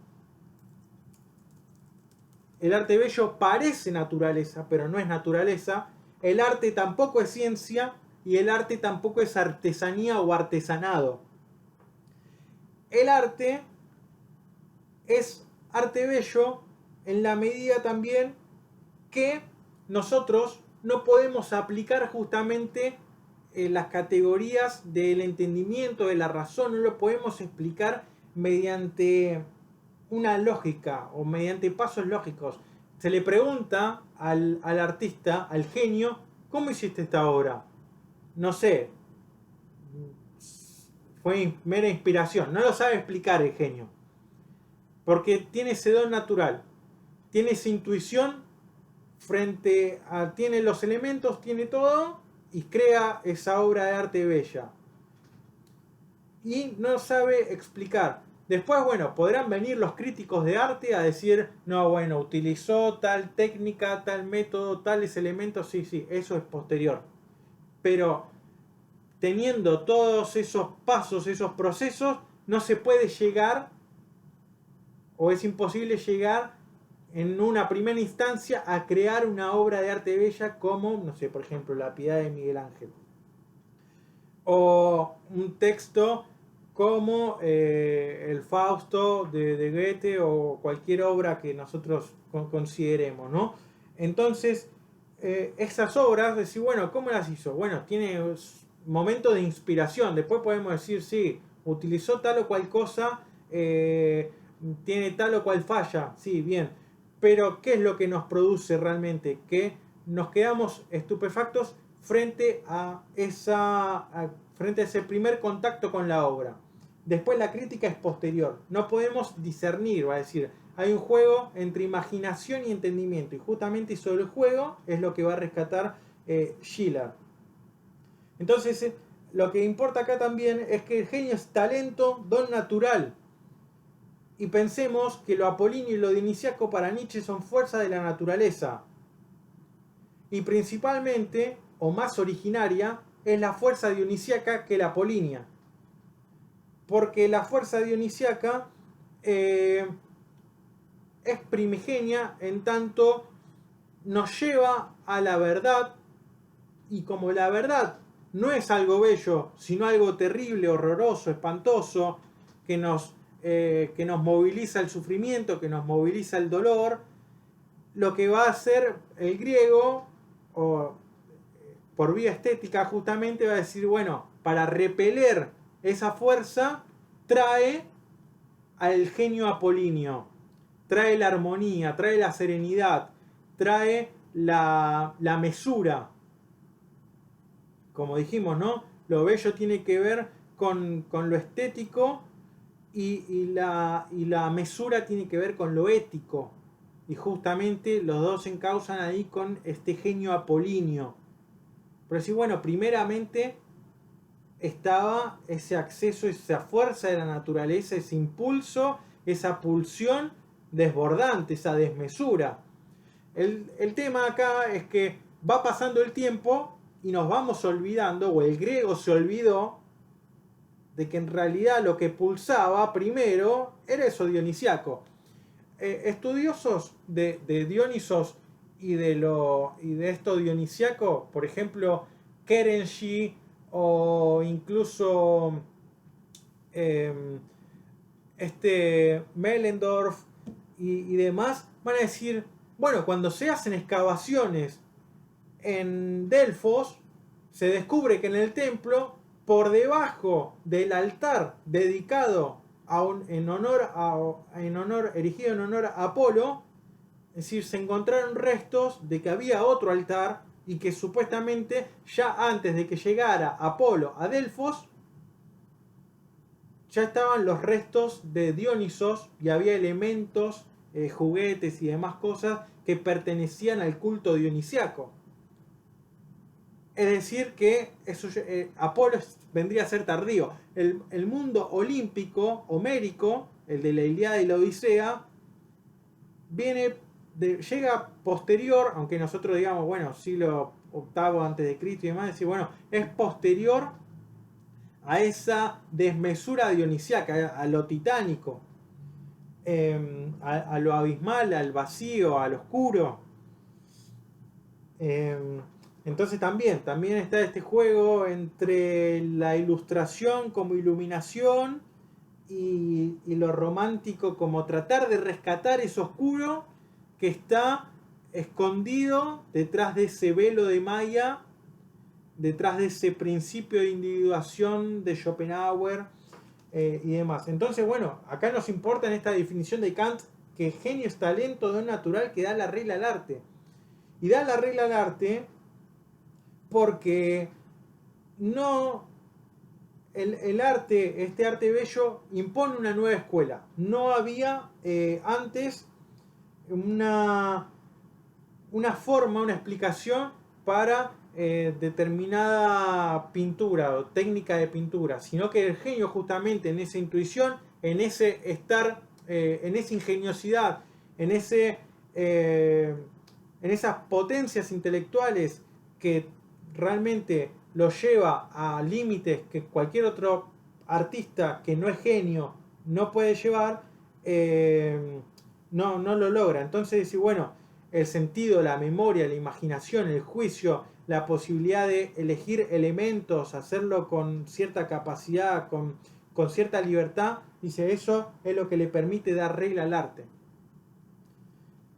parece naturaleza, pero no es naturaleza. El arte tampoco es ciencia y el arte tampoco es artesanía o artesanado. El arte es arte bello en la medida también que nosotros no podemos aplicar justamente las categorías del entendimiento, de la razón, no lo podemos explicar mediante una lógica o mediante pasos lógicos. Se le pregunta al artista, al genio, ¿cómo hiciste esta obra? No sé, fue mera inspiración, no lo sabe explicar el genio, porque tiene ese don natural, tiene esa intuición frente a, tiene los elementos, tiene todo y crea esa obra de arte bella. Y no sabe explicar. Después, bueno, podrán venir los críticos de arte a decir, no, bueno, utilizó tal técnica, tal método, tales elementos, sí, eso es posterior. Pero teniendo todos esos pasos, esos procesos, no se puede llegar, o es imposible llegar en una primera instancia a crear una obra de arte bella como, no sé, por ejemplo, La Piedad de Miguel Ángel. O un texto como el Fausto de Goethe o cualquier obra que nosotros consideremos, ¿no? Entonces, esas obras, decir, bueno, ¿cómo las hizo? Bueno, tiene momentos de inspiración. Después podemos decir, sí, utilizó tal o cual cosa, tiene tal o cual falla, sí, bien. Pero, ¿qué es lo que nos produce realmente? Que nos quedamos estupefactos frente a ese primer contacto con la obra. Después la crítica es posterior. No podemos discernir, va a decir, hay un juego entre imaginación y entendimiento. Y justamente sobre el juego es lo que va a rescatar Schiller. Entonces, lo que importa acá también es que el genio es talento, don natural. Y pensemos que lo apolíneo y lo dionisiaco para Nietzsche son fuerzas de la naturaleza. Y principalmente, o más originaria, es la fuerza dionisíaca que la apolínea. Porque la fuerza dionisíaca es primigenia en tanto nos lleva a la verdad, y como la verdad no es algo bello, sino algo terrible, horroroso, espantoso, que nos moviliza el sufrimiento, que nos moviliza el dolor, lo que va a hacer el griego, o por vía estética justamente, va a decir, bueno, para repeler esa fuerza, trae al genio apolíneo, trae la armonía, trae la serenidad, trae la mesura. Como dijimos, ¿no? Lo bello tiene que ver con lo estético y la mesura tiene que ver con lo ético. Y justamente los dos se encausan ahí con este genio apolíneo. Pero sí, bueno, primeramente estaba ese acceso, esa fuerza de la naturaleza, ese impulso, esa pulsión desbordante, esa desmesura. El tema acá es que va pasando el tiempo y nos vamos olvidando, o el griego se olvidó, de que en realidad lo que pulsaba primero era eso dionisiaco. Estudiosos de Dionisos y de esto dionisiaco, por ejemplo, Kerenji o incluso Mellendorf y demás, van a decir, bueno, cuando se hacen excavaciones en Delfos, se descubre que en el templo, por debajo del altar dedicado erigido en honor a Apolo. Es decir, se encontraron restos de que había otro altar y que supuestamente ya antes de que llegara Apolo a Delfos, ya estaban los restos de Dionisos y había elementos, juguetes y demás cosas que pertenecían al culto dionisiaco. Es decir, que eso, Apolo vendría a ser tardío. El mundo olímpico, homérico, el de la Ilíada y la Odisea, llega posterior, aunque nosotros digamos, bueno, siglo VIII antes de Cristo y demás, decir, bueno, es posterior a esa desmesura dionisiaca, a lo titánico, a lo abismal, al vacío, al oscuro. Entonces también está este juego entre la ilustración como iluminación y lo romántico como tratar de rescatar eso oscuro que está escondido detrás de ese velo de Maya, detrás de ese principio de individuación de Schopenhauer y demás. Entonces, bueno, acá nos importa en esta definición de Kant que genio es talento don natural que da la regla al arte. Y da la regla al arte porque no el arte, este arte bello, impone una nueva escuela. No había antes una forma, una explicación para determinada pintura o técnica de pintura, sino que el genio justamente en esa intuición, en ese estar, en esa ingeniosidad, en esas potencias intelectuales que realmente lo lleva a límites que cualquier otro artista que no es genio no puede llevar, no lo logra. Entonces decir, bueno, el sentido, la memoria, la imaginación, el juicio, la posibilidad de elegir elementos, hacerlo con cierta capacidad, con cierta libertad, dice, eso es lo que le permite dar regla al arte.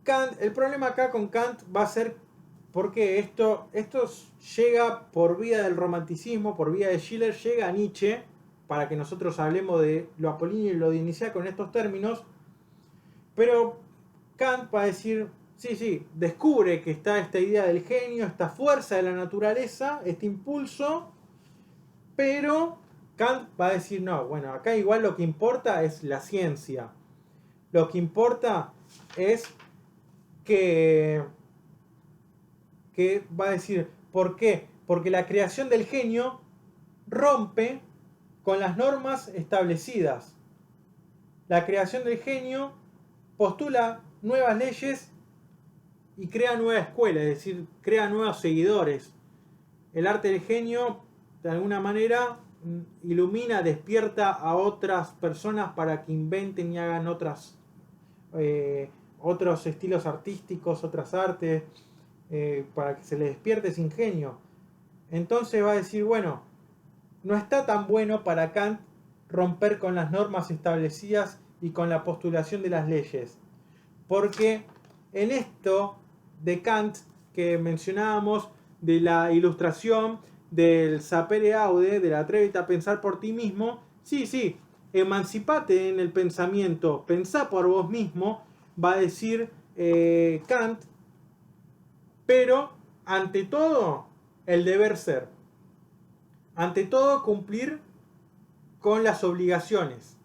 Kant, el problema acá con Kant va a ser porque esto llega por vía del romanticismo, por vía de Schiller, llega a Nietzsche, para que nosotros hablemos de lo apolíneo y lo dionisiaco en estos términos, pero Kant va a decir, sí, descubre que está esta idea del genio, esta fuerza de la naturaleza, este impulso, pero Kant va a decir, no, bueno, acá igual lo que importa es la ciencia. Lo que importa es que va a decir, ¿por qué? Porque la creación del genio rompe con las normas establecidas. La creación del genio postula nuevas leyes y crea nueva escuela, es decir, crea nuevos seguidores. El arte del genio, de alguna manera, ilumina, despierta a otras personas para que inventen y hagan otros estilos artísticos, otras artes, para que se les despierte ese ingenio. Entonces va a decir, bueno, no está tan bueno para Kant romper con las normas establecidas y con la postulación de las leyes. Porque en esto de Kant que mencionábamos, de la ilustración, del sapere aude, del atrévete a pensar por ti mismo, sí, emancipate en el pensamiento, pensá por vos mismo, va a decir Kant, pero ante todo el deber ser, ante todo cumplir con las obligaciones,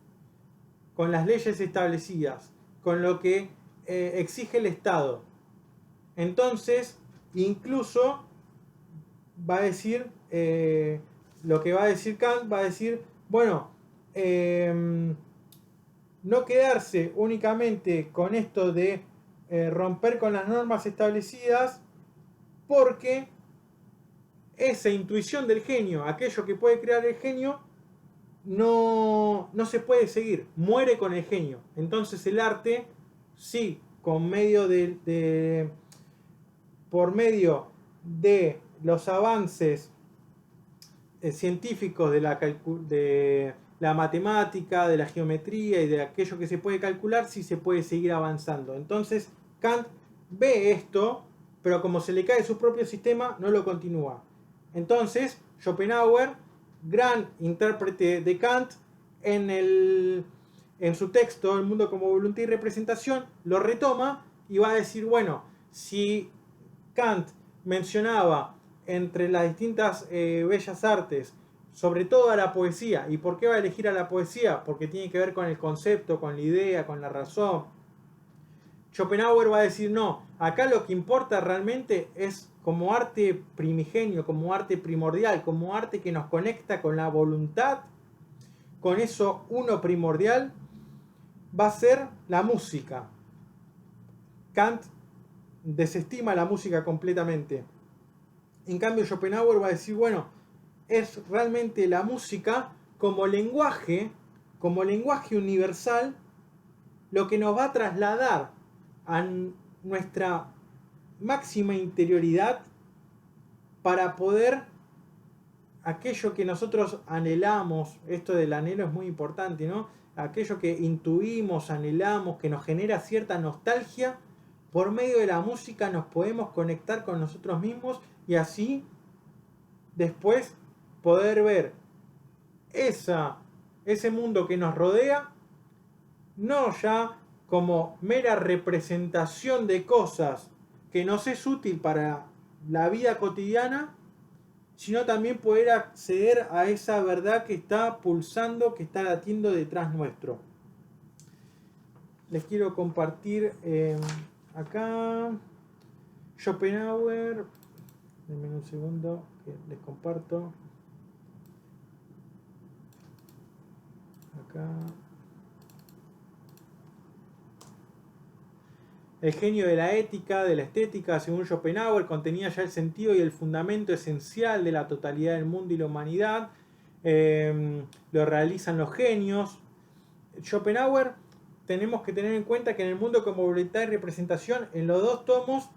con las leyes establecidas, con lo que exige el Estado. Entonces, incluso va a decir, lo que va a decir Kant, va a decir, bueno, no quedarse únicamente con esto de romper con las normas establecidas, porque esa intuición del genio, aquello que puede crear el genio, no se puede seguir, muere con el genio. Entonces el arte, sí, por medio de los avances científicos de la matemática, de la geometría y de aquello que se puede calcular, sí se puede seguir avanzando. Entonces Kant ve esto, pero como se le cae su propio sistema, no lo continúa. Entonces Schopenhauer, gran intérprete de Kant, en el en su texto, El mundo como voluntad y representación, lo retoma y va a decir, bueno, si Kant mencionaba entre las distintas bellas artes, sobre todo a la poesía, ¿y por qué va a elegir a la poesía? Porque tiene que ver con el concepto, con la idea, con la razón. Schopenhauer va a decir, no, acá lo que importa realmente es como arte primigenio, como arte primordial, como arte que nos conecta con la voluntad, con eso uno primordial, va a ser la música. Kant desestima la música completamente. En cambio, Schopenhauer va a decir, bueno, es realmente la música como lenguaje universal, lo que nos va a trasladar a nuestra máxima interioridad para poder aquello que nosotros anhelamos. Esto del anhelo es muy importante, ¿no? Aquello que intuimos, anhelamos, que nos genera cierta nostalgia, por medio de la música nos podemos conectar con nosotros mismos y así después poder ver ese mundo que nos rodea, no ya como mera representación de cosas que nos es útil para la vida cotidiana, sino también poder acceder a esa verdad que está pulsando, que está latiendo detrás nuestro. Les quiero compartir acá Schopenhauer. Denme un segundo que les comparto. Acá. El genio de la ética, de la estética, según Schopenhauer, contenía ya el sentido y el fundamento esencial de la totalidad del mundo y la humanidad. Lo realizan los genios. Schopenhauer, tenemos que tener en cuenta que en el mundo como voluntad y representación, en los dos tomos,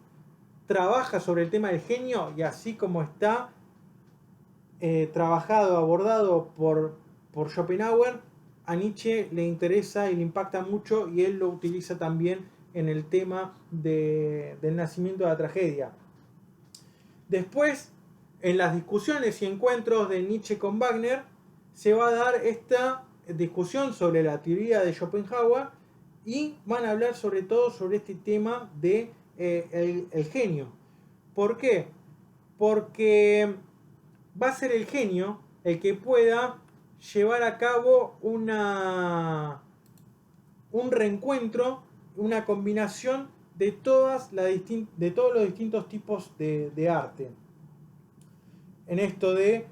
trabaja sobre el tema del genio y así como está trabajado, abordado por Schopenhauer, a Nietzsche le interesa y le impacta mucho y él lo utiliza también en el tema del nacimiento de la tragedia. Después, en las discusiones y encuentros de Nietzsche con Wagner, se va a dar esta discusión sobre la teoría de Schopenhauer y van a hablar sobre todo sobre este tema de el genio. ¿Por qué? Porque va a ser el genio el que pueda llevar a cabo un reencuentro, una combinación de todos los distintos tipos de arte. En esto de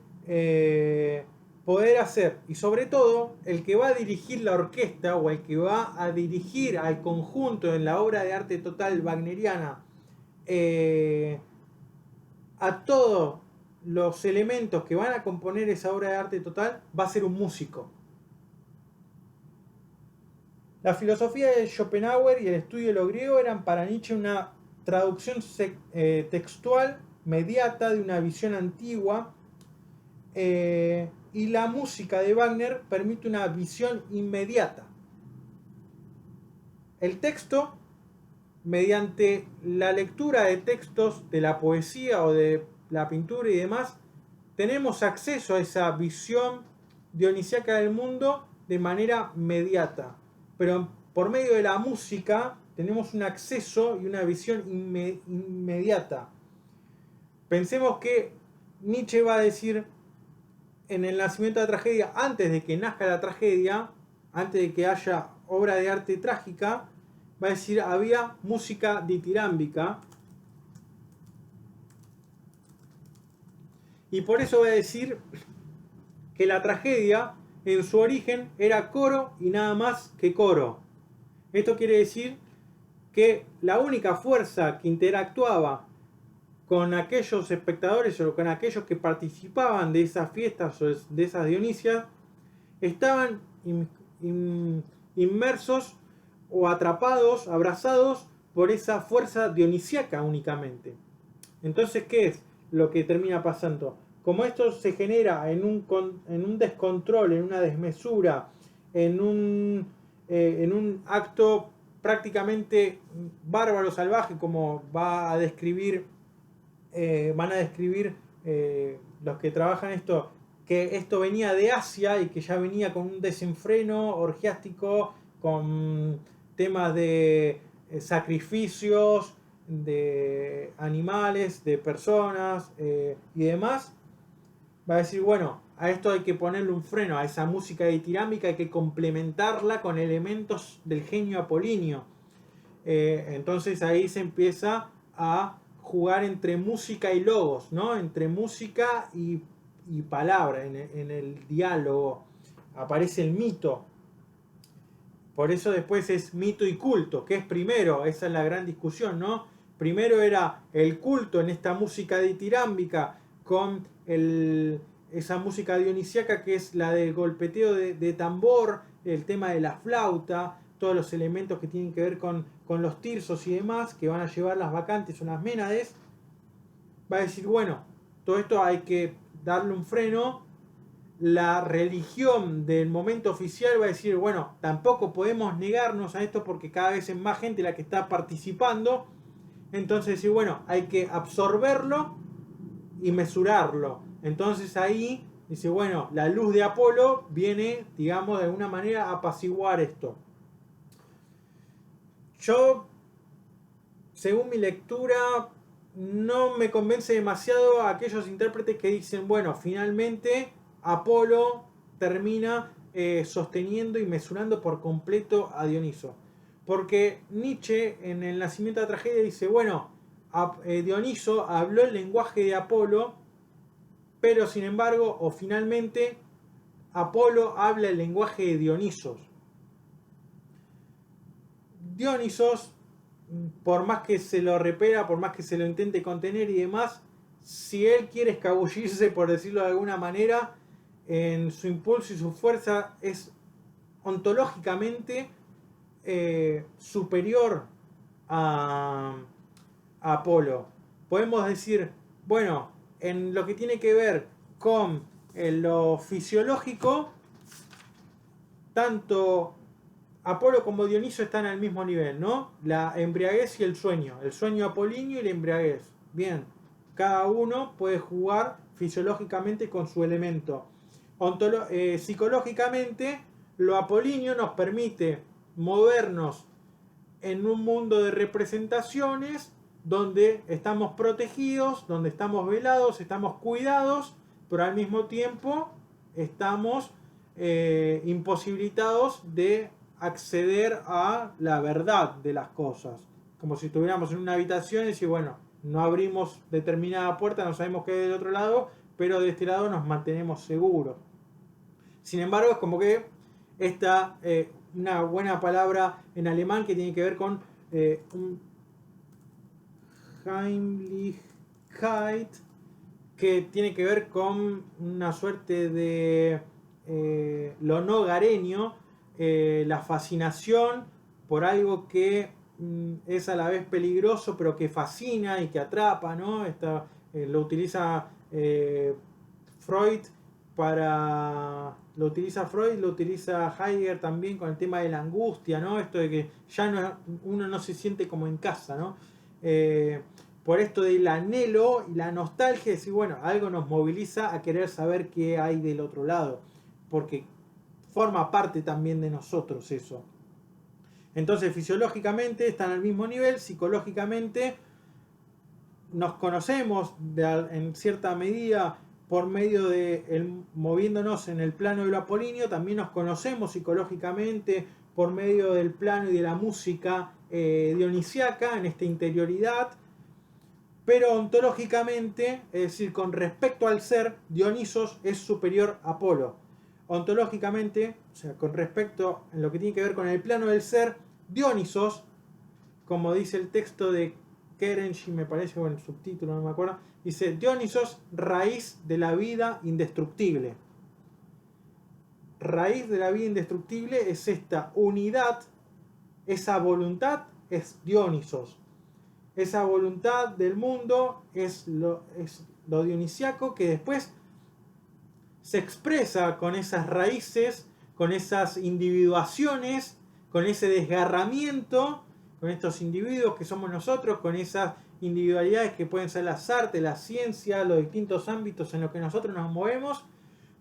poder hacer, y sobre todo, el que va a dirigir la orquesta o el que va a dirigir al conjunto en la obra de arte total wagneriana, a todos los elementos que van a componer esa obra de arte total, va a ser un músico. La filosofía de Schopenhauer y el estudio de lo griego eran para Nietzsche una traducción textual mediata de una visión antigua, y la música de Wagner permite una visión inmediata. El texto, mediante la lectura de textos de la poesía o de la pintura y demás, tenemos acceso a esa visión dionisíaca del mundo de manera mediata. Pero por medio de la música tenemos un acceso y una visión inmediata. Pensemos que Nietzsche va a decir en el nacimiento de la tragedia, antes de que nazca la tragedia, antes de que haya obra de arte trágica, va a decir había música ditirámbica. Y por eso va a decir que la tragedia en su origen era coro y nada más que coro. Esto quiere decir que la única fuerza que interactuaba con aquellos espectadores o con aquellos que participaban de esas fiestas o de esas Dionisias estaban inmersos o atrapados, abrazados por esa fuerza dionisíaca únicamente. Entonces, ¿qué es lo que termina pasando? Como esto se genera en un descontrol, en una desmesura, en un acto prácticamente bárbaro, salvaje, como van a describir los que trabajan esto, que esto venía de Asia y que ya venía con un desenfreno orgiástico, con temas de sacrificios de animales, de personas y demás, va a decir, bueno, a esto hay que ponerle un freno, a esa música ditirámbica hay que complementarla con elementos del genio apolíneo. Entonces ahí se empieza a jugar entre música y logos, ¿no? Entre música y palabra, en el diálogo. Aparece el mito. Por eso después es mito y culto. ¿Qué es primero? Esa es la gran discusión, ¿no? Primero era el culto en esta música ditirámbica con esa música dionisíaca que es la del golpeteo de tambor, el tema de la flauta, todos los elementos que tienen que ver con los tirsos y demás, que van a llevar las bacantes o las ménades. Va a decir, bueno, todo esto hay que darle un freno. La religión del momento oficial va a decir, bueno, tampoco podemos negarnos a esto porque cada vez es más gente la que está participando. Entonces decir, bueno, hay que absorberlo y mesurarlo. Entonces ahí dice, bueno, la luz de Apolo viene, digamos, de alguna manera a apaciguar esto. Yo, según mi lectura, no me convence demasiado a aquellos intérpretes que dicen, bueno, finalmente Apolo termina sosteniendo y mesurando por completo a Dioniso. Porque Nietzsche en El nacimiento de la tragedia dice, bueno, Dioniso habló el lenguaje de Apolo, pero sin embargo, o finalmente, Apolo habla el lenguaje de Dionisos. Dionisos, por más que se lo repela, por más que se lo intente contener y demás, si él quiere escabullirse, por decirlo de alguna manera, en su impulso y su fuerza es ontológicamente superior a Apolo. Podemos decir, bueno, en lo que tiene que ver con lo fisiológico, tanto Apolo como Dioniso están al mismo nivel, ¿no? La embriaguez y el sueño apolíneo y la embriaguez. Bien, cada uno puede jugar fisiológicamente con su elemento. Psicológicamente, lo apolíneo nos permite movernos en un mundo de representaciones donde estamos protegidos, donde estamos velados, estamos cuidados, pero al mismo tiempo estamos imposibilitados de acceder a la verdad de las cosas. Como si estuviéramos en una habitación y decir, bueno, no abrimos determinada puerta, no sabemos qué hay del otro lado, pero de este lado nos mantenemos seguros. Sin embargo, es como que esta una buena palabra en alemán que tiene que ver con Heimlichkeit, que tiene que ver con una suerte de lo no hogareño, la fascinación por algo que es a la vez peligroso pero que fascina y que atrapa, ¿no? Lo utiliza Freud lo utiliza Heidegger también con el tema de la angustia, ¿no? Esto de que ya uno no se siente como en casa, ¿no? Por esto del anhelo y la nostalgia, decir, bueno, algo nos moviliza a querer saber qué hay del otro lado, porque forma parte también de nosotros eso. Entonces, fisiológicamente están al mismo nivel, psicológicamente nos conocemos en cierta medida por medio de moviéndonos en el plano de lo apolíneo, también nos conocemos psicológicamente por medio del plano y de la música dionisiaca, en esta interioridad, pero ontológicamente, es decir, con respecto al ser, Dionisos es superior a Apolo. Ontológicamente, o sea, con respecto en lo que tiene que ver con el plano del ser, Dionisos, como dice el texto de Kerenji, me parece, o el subtítulo, no me acuerdo, dice Dionisos, raíz de la vida indestructible. Raíz de la vida indestructible es esta unidad, esa voluntad es Dionisos. Esa voluntad del mundo es lo dionisiaco que después se expresa con esas raíces, con esas individuaciones, con ese desgarramiento, con estos individuos que somos nosotros, con esas individualidades que pueden ser las artes, la ciencia, los distintos ámbitos en los que nosotros nos movemos,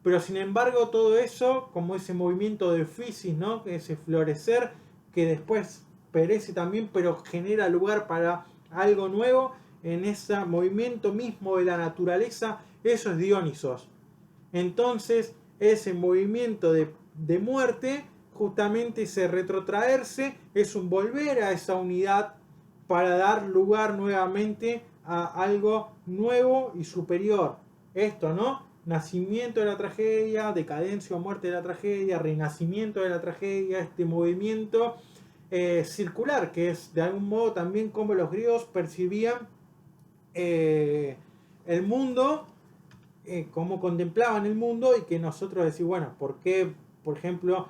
pero sin embargo todo eso, como ese movimiento de physis, ¿no? Ese florecer que después perece también, pero genera lugar para algo nuevo, en ese movimiento mismo de la naturaleza, eso es Dionisos. Entonces, ese movimiento de muerte, justamente ese retrotraerse, es un volver a esa unidad para dar lugar nuevamente a algo nuevo y superior. Esto, ¿no? Nacimiento de la tragedia, decadencia o muerte de la tragedia, renacimiento de la tragedia, este movimiento circular, que es de algún modo también como los griegos percibían el mundo, cómo contemplaban el mundo, y que nosotros decimos, bueno, ¿por qué, por ejemplo,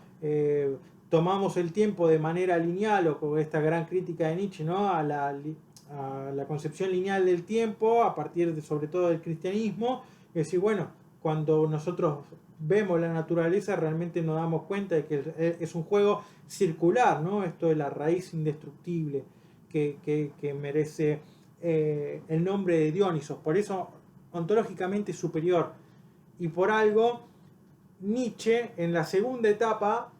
tomamos el tiempo de manera lineal, o con esta gran crítica de Nietzsche, ¿no? a la concepción lineal del tiempo, a partir de, sobre todo del cristianismo, y decir, bueno, cuando nosotros vemos la naturaleza realmente nos damos cuenta de que es un juego circular, ¿no? Esto de la raíz indestructible que merece el nombre de Dionisos, por eso ontológicamente superior. Y por algo Nietzsche, en la segunda etapa,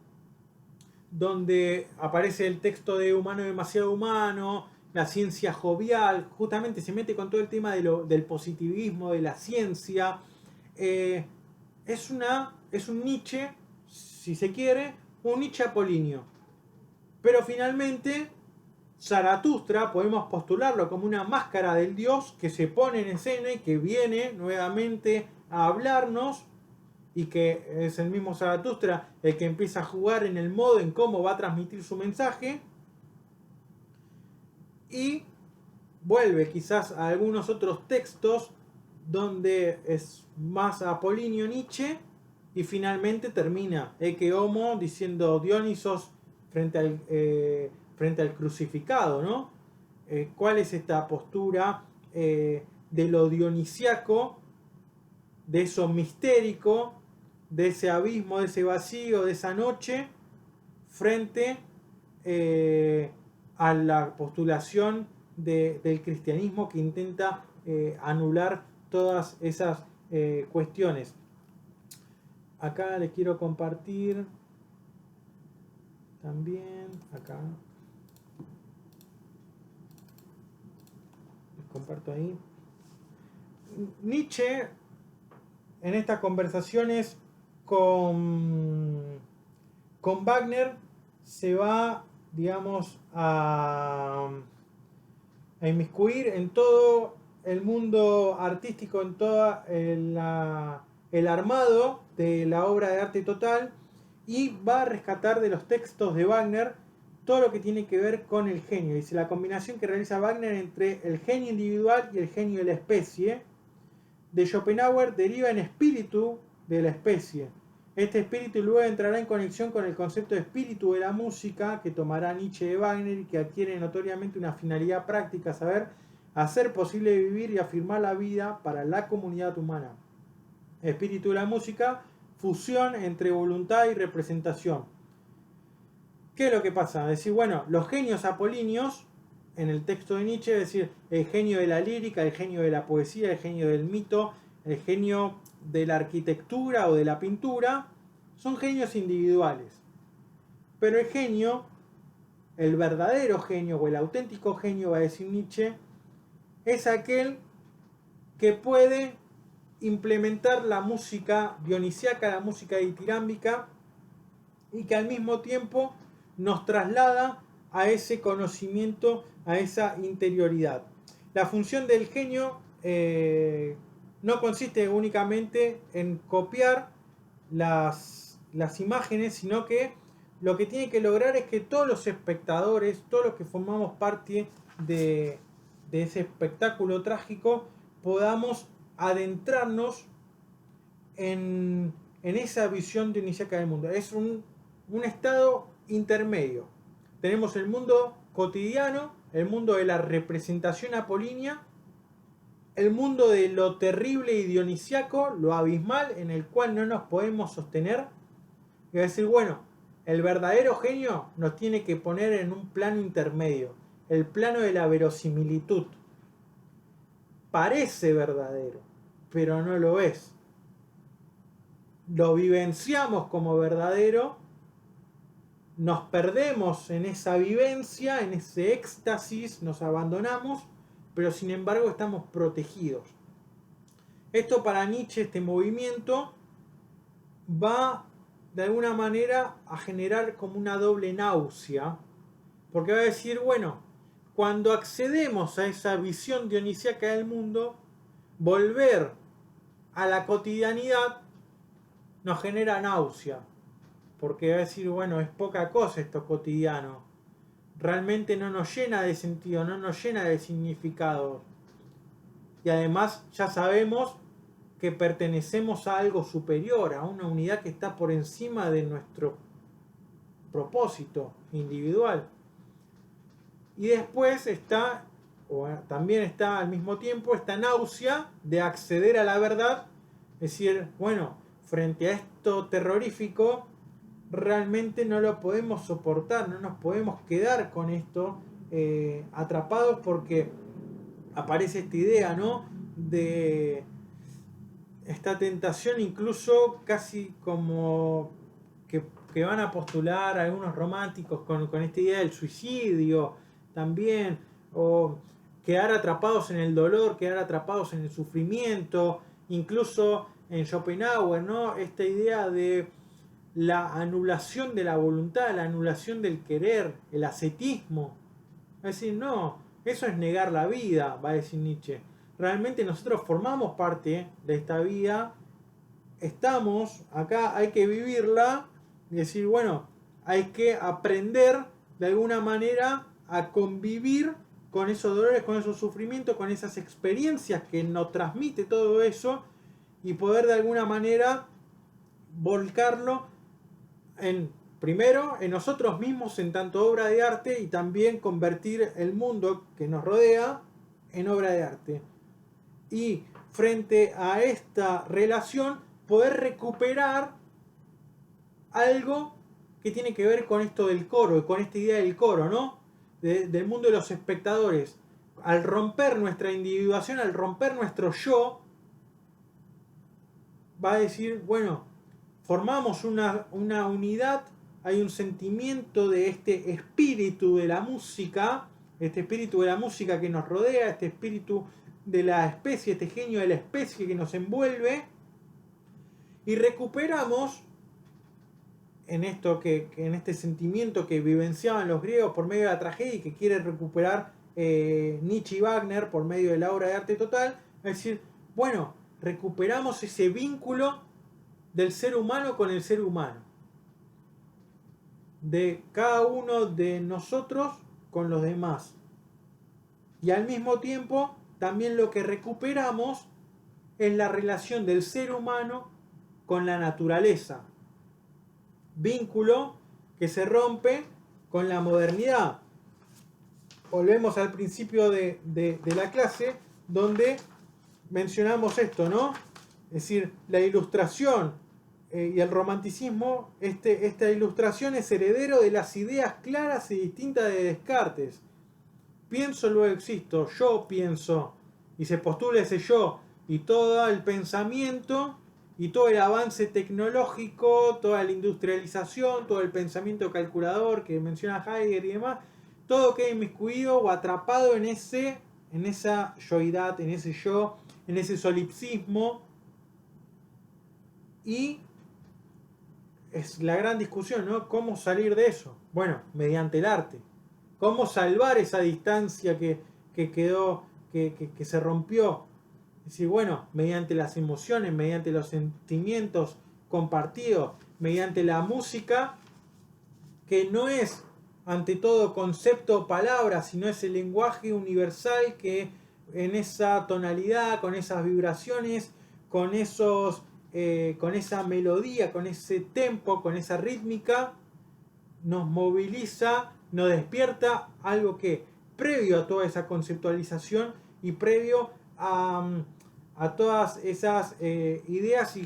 donde aparece el texto de Humano demasiado humano, la ciencia jovial, justamente se mete con todo el tema del positivismo, de la ciencia. Es un Nietzsche, si se quiere, un Nietzsche apolíneo. Pero finalmente, Zaratustra podemos postularlo como una máscara del dios que se pone en escena y que viene nuevamente a hablarnos, y que es el mismo Zaratustra el que empieza a jugar en el modo en cómo va a transmitir su mensaje, y vuelve quizás a algunos otros textos donde es más apolíneo Nietzsche, y finalmente termina Ecce Homo diciendo Dionisos frente al crucificado, ¿no? ¿Cuál es esta postura de lo dionisiaco, de eso mistérico, de ese abismo, de ese vacío, de esa noche, frente a la postulación del cristianismo que intenta anular todas esas cuestiones? Acá les quiero compartir también, acá les comparto ahí. Nietzsche, en estas conversaciones con Wagner, se va, digamos, a inmiscuir en todo el mundo artístico, en todo el armado de la obra de arte total, y va a rescatar de los textos de Wagner todo lo que tiene que ver con el genio. Dice, la combinación que realiza Wagner entre el genio individual y el genio de la especie de Schopenhauer deriva en espíritu de la especie. Este espíritu luego entrará en conexión con el concepto de espíritu de la música que tomará Nietzsche de Wagner y que adquiere notoriamente una finalidad práctica, a saber, hacer posible vivir y afirmar la vida para la comunidad humana. Espíritu de la música, fusión entre voluntad y representación. ¿Qué es lo que pasa? Es decir, bueno, los genios apolíneos, en el texto de Nietzsche, es decir, el genio de la lírica, el genio de la poesía, el genio del mito, el genio de la arquitectura o de la pintura, son genios individuales. Pero el genio, el verdadero genio o el auténtico genio, va a decir Nietzsche, es aquel que puede implementar la música dionisiaca, la música ditirámbica, y que al mismo tiempo nos traslada a ese conocimiento, a esa interioridad. La función del genio no consiste únicamente en copiar las imágenes, sino que lo que tiene que lograr es que todos los espectadores, todos los que formamos parte de ese espectáculo trágico, podamos adentrarnos en esa visión dionisiaca del mundo. Es un estado intermedio. Tenemos el mundo cotidiano, el mundo de la representación apolínea, el mundo de lo terrible y dionisiaco, lo abismal, en el cual no nos podemos sostener. Y decir, bueno, el verdadero genio nos tiene que poner en un plano intermedio, el plano de la verosimilitud. Parece verdadero, pero no lo es. lo vivenciamos como verdadero, nos perdemos en esa vivencia, en ese éxtasis, nos abandonamos, pero sin embargo estamos protegidos. Esto para Nietzsche, este movimiento, va de alguna manera a generar como una doble náusea, porque va a decir, bueno, cuando accedemos a esa visión dionisíaca del mundo, volver a la cotidianidad nos genera náusea, porque va a decir, bueno, es poca cosa esto cotidiano, realmente no nos llena de sentido, no nos llena de significado, y además ya sabemos que pertenecemos a algo superior, a una unidad que está por encima de nuestro propósito individual. Y después está, o también está al mismo tiempo, esta náusea de acceder a la verdad, es decir, bueno, frente a esto terrorífico, realmente no lo podemos soportar, no nos podemos quedar con esto atrapados, porque aparece esta idea, ¿no? De esta tentación, incluso casi como que van a postular algunos románticos con esta idea del suicidio también, o quedar atrapados en el dolor, quedar atrapados en el sufrimiento, incluso en Schopenhauer, ¿no? Esta idea de la anulación de la voluntad, la anulación del querer, el ascetismo. Es decir, no, eso es negar la vida, va a decir Nietzsche. Realmente nosotros formamos parte de esta vida, estamos acá, hay que vivirla y decir, bueno, hay que aprender de alguna manera a convivir con esos dolores, con esos sufrimientos, con esas experiencias que nos transmite todo eso, y poder de alguna manera volcarlo primero en nosotros mismos en tanto obra de arte, y también convertir el mundo que nos rodea en obra de arte. Y frente a esta relación, poder recuperar algo que tiene que ver con esto del coro, con esta idea del coro, ¿no? Del mundo de los espectadores. Al romper nuestra individuación, al romper nuestro yo, va a decir, bueno, formamos una unidad, hay un sentimiento de este espíritu de la música, este espíritu de la música que nos rodea, este espíritu de la especie, este genio de la especie que nos envuelve, y recuperamos en esto en este sentimiento que vivenciaban los griegos por medio de la tragedia y que quiere recuperar Nietzsche y Wagner por medio de la obra de arte total. Es decir, bueno, recuperamos ese vínculo del ser humano con el ser humano, de cada uno de nosotros con los demás, y al mismo tiempo también lo que recuperamos es la relación del ser humano con la naturaleza, vínculo que se rompe con la modernidad. Volvemos al principio de la clase, donde mencionamos esto, ¿no? Es decir, la ilustración y el romanticismo, esta ilustración es heredero de las ideas claras y distintas de Descartes. Pienso, luego existo, yo pienso, y se postula ese yo, y todo el pensamiento y todo el avance tecnológico, toda la industrialización, todo el pensamiento calculador que menciona Heidegger y demás, todo queda inmiscuido o atrapado en esa yoidad, en ese yo, en ese solipsismo. Y es la gran discusión, ¿no? ¿Cómo salir de eso? Bueno, mediante el arte. ¿Cómo salvar esa distancia que quedó, que se rompió? Es decir, bueno, mediante las emociones, mediante los sentimientos compartidos, mediante la música, que no es ante todo concepto o palabra, sino es el lenguaje universal que en esa tonalidad, con esas vibraciones, con esa melodía, con ese tempo, con esa rítmica, nos moviliza, nos despierta algo que, previo a toda esa conceptualización y previo a todas esas ideas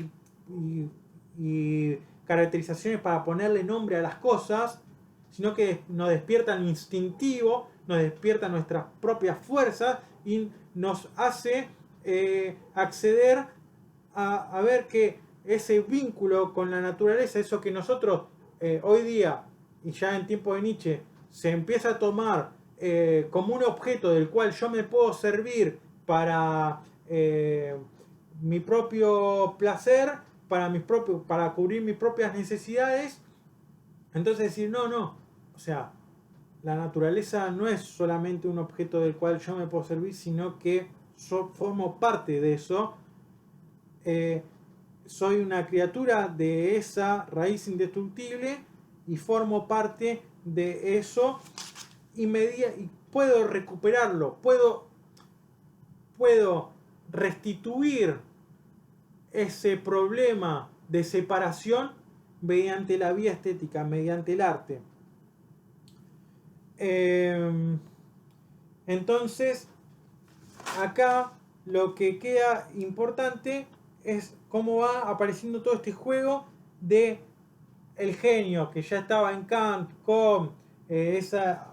y caracterizaciones para ponerle nombre a las cosas, sino que nos despierta lo instintivo, nos despierta nuestras propias fuerzas y nos hace acceder a ver que ese vínculo con la naturaleza, eso que nosotros hoy día, y ya en tiempo de Nietzsche, se empieza a tomar como un objeto del cual yo me puedo servir para mi propio placer, para cubrir mis propias necesidades. Entonces decir, no, o sea, la naturaleza no es solamente un objeto del cual yo me puedo servir, sino que yo formo parte de eso. Soy una criatura de esa raíz indestructible y formo parte de eso y puedo recuperarlo, puedo restituir ese problema de separación mediante la vía estética, mediante el arte. Entonces, acá lo que queda importante es cómo va apareciendo todo este juego de el genio que ya estaba en Kant con esa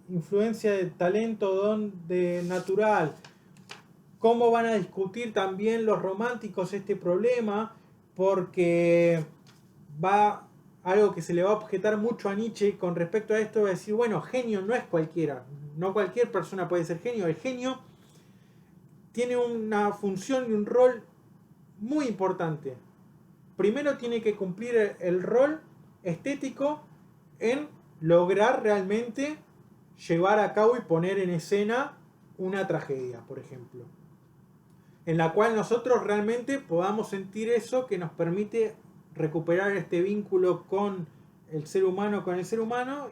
influencia de talento, don de natural. Cómo van a discutir también los románticos este problema, porque va algo que se le va a objetar mucho a Nietzsche con respecto a esto, va a decir, bueno, genio no es cualquiera, no cualquier persona puede ser genio, el genio tiene una función y un rol muy importante. Primero tiene que cumplir el rol estético en lograr realmente llevar a cabo y poner en escena una tragedia, por ejemplo, en la cual nosotros realmente podamos sentir eso que nos permite recuperar este vínculo con el ser humano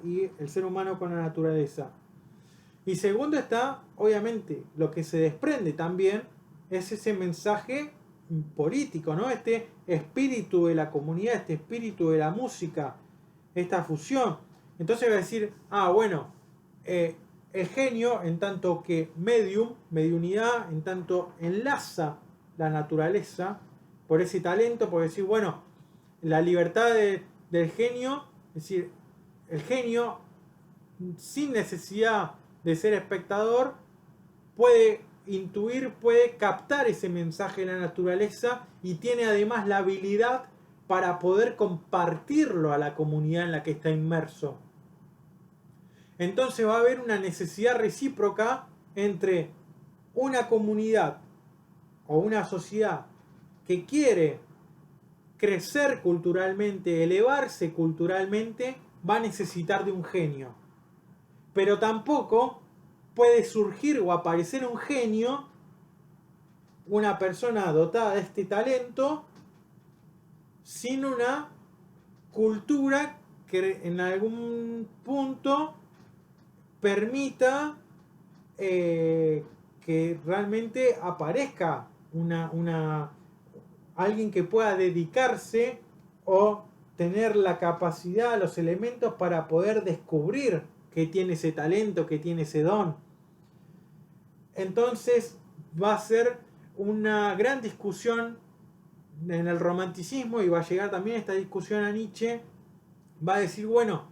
y el ser humano con la naturaleza. Y segundo está, obviamente, lo que se desprende también es ese mensaje político, ¿no? Este espíritu de la comunidad, este espíritu de la música, esta fusión. Entonces va a decir, bueno, el genio, en tanto que mediunidad, en tanto enlaza la naturaleza por ese talento, por decir, bueno, la libertad del genio, es decir, el genio, sin necesidad de ser espectador, puede intuir, puede captar ese mensaje de la naturaleza y tiene además la habilidad para poder compartirlo a la comunidad en la que está inmerso. Entonces va a haber una necesidad recíproca entre una comunidad o una sociedad que quiere crecer culturalmente, elevarse culturalmente, va a necesitar de un genio. Pero tampoco puede surgir o aparecer un genio, una persona dotada de este talento, sin una cultura que en algún punto permita que realmente aparezca alguien que pueda dedicarse o tener la capacidad, los elementos para poder descubrir que tiene ese talento, que tiene ese don. Entonces va a ser una gran discusión en el romanticismo y va a llegar también esta discusión a Nietzsche. Va a decir, bueno,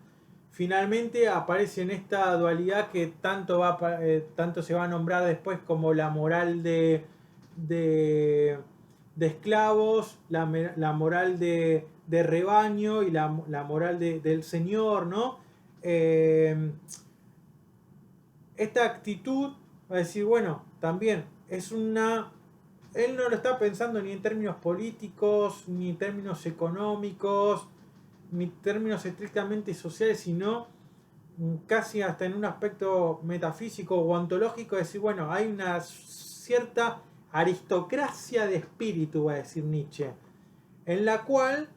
finalmente aparece en esta dualidad que tanto se va a nombrar después como la moral de esclavos, la moral de rebaño y la moral del señor, ¿no? Esta actitud va a decir, bueno, también es él no lo está pensando ni en términos políticos, ni en términos económicos, ni en términos estrictamente sociales, sino casi hasta en un aspecto metafísico o ontológico, es decir, bueno, hay una cierta aristocracia de espíritu, va a decir Nietzsche, en la cual,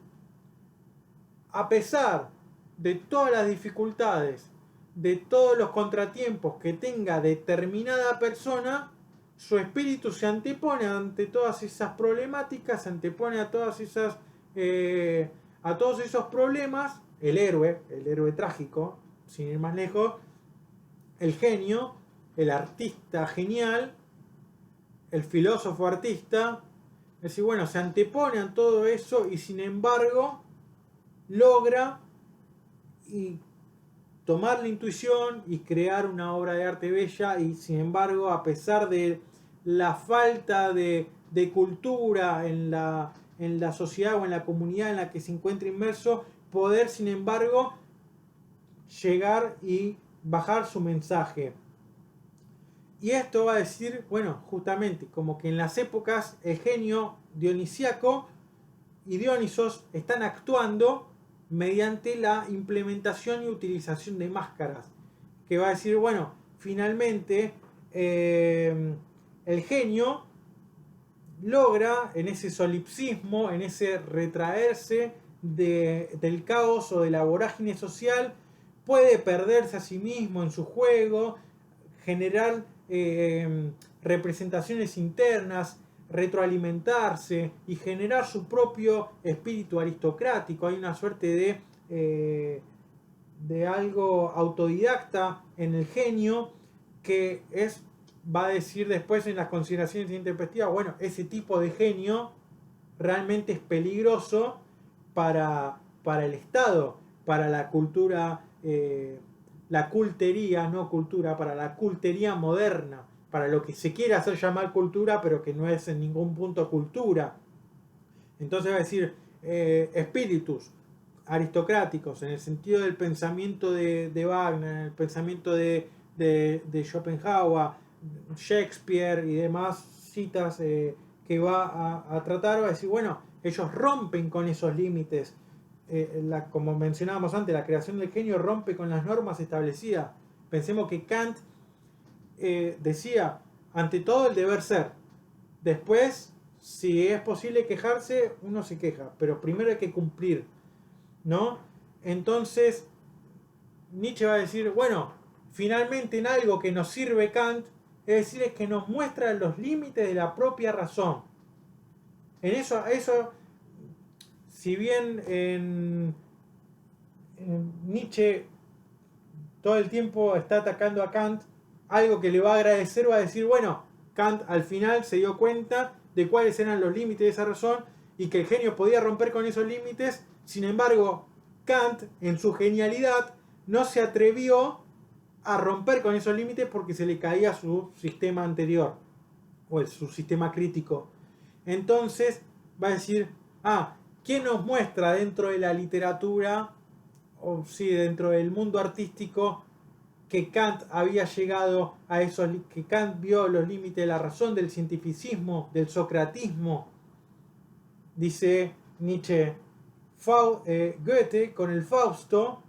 a pesar de todas las dificultades, de todos los contratiempos que tenga determinada persona, su espíritu se antepone ante todas esas problemáticas, se antepone a todas esas a todos esos problemas. El héroe trágico, sin ir más lejos, el genio, el artista genial, el filósofo artista, es decir, bueno, se antepone a todo eso y sin embargo logra tomar la intuición y crear una obra de arte bella, y sin embargo, a pesar de la falta de cultura en la en la sociedad o en la comunidad en la que se encuentra inmerso, poder, sin embargo, llegar y bajar su mensaje. Y esto va a decir, bueno, justamente, como que en las épocas el genio dionisíaco y Dionisos están actuando mediante la implementación y utilización de máscaras. Que va a decir, bueno, finalmente el genio logra en ese solipsismo, en ese retraerse del caos o de la vorágine social, puede perderse a sí mismo en su juego, generar representaciones internas, retroalimentarse y generar su propio espíritu aristocrático. Hay una suerte de algo autodidacta en el genio que es, va a decir después en las consideraciones intempestivas, bueno, ese tipo de genio realmente es peligroso para el Estado, para la cultura, la cultería, no cultura, para la cultería moderna, para lo que se quiere hacer llamar cultura, pero que no es en ningún punto cultura. Entonces va a decir espíritus aristocráticos, en el sentido del pensamiento de Wagner, en el pensamiento de Schopenhauer, Shakespeare y demás citas que va a tratar, va a decir, bueno, ellos rompen con esos límites. Como mencionábamos antes, la creación del genio rompe con las normas establecidas. Pensemos que Kant decía, ante todo el deber ser. Después, si es posible quejarse, uno se queja, pero primero hay que cumplir, ¿no? Entonces, Nietzsche va a decir, bueno, finalmente en algo que nos sirve Kant, es decir, es que nos muestra los límites de la propia razón. En eso si bien en Nietzsche todo el tiempo está atacando a Kant, algo que le va a agradecer va a decir, bueno, Kant al final se dio cuenta de cuáles eran los límites de esa razón y que el genio podía romper con esos límites. Sin embargo, Kant, en su genialidad, no se atrevió a romper con esos límites porque se le caía su sistema anterior, o su sistema crítico. Entonces va a decir, ¿quién nos muestra dentro de la literatura, o sí, dentro del mundo artístico, que Kant había llegado a esos, que Kant vio los límites de la razón, del cientificismo, del socratismo? Dice Nietzsche, Goethe con el Fausto,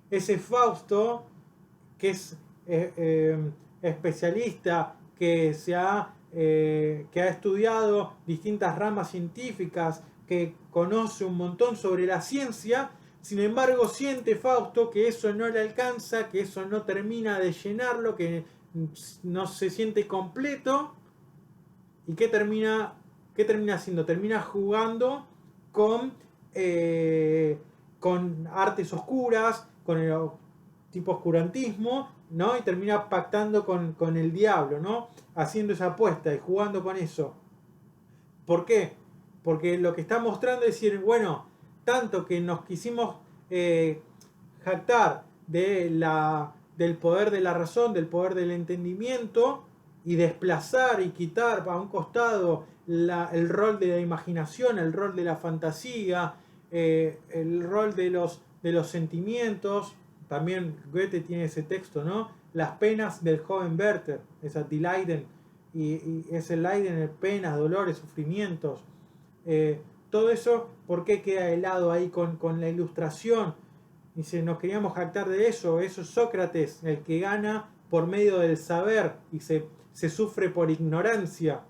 ese Fausto que es especialista, que ha estudiado distintas ramas científicas, que conoce un montón sobre la ciencia. Sin embargo, siente Fausto que eso no le alcanza, que eso no termina de llenarlo, que no se siente completo. ¿Y qué termina haciendo? Termina jugando con artes oscuras, con el tipo oscurantismo, ¿no? Y termina pactando con el diablo, ¿no? Haciendo esa apuesta y jugando con eso. ¿Por qué? Porque lo que está mostrando es decir, bueno, tanto que nos quisimos jactar del poder de la razón, del poder del entendimiento, y desplazar y quitar a un costado el rol de la imaginación, el rol de la fantasía, el rol de los sentimientos. También Goethe tiene ese texto, ¿no? Las penas del joven Werther, esa Die Leiden, y ese Leiden, penas, dolores, sufrimientos. Todo eso, ¿por qué queda helado ahí con la ilustración? Dice, nos queríamos jactar de eso es Sócrates, el que gana por medio del saber y se sufre por ignorancia.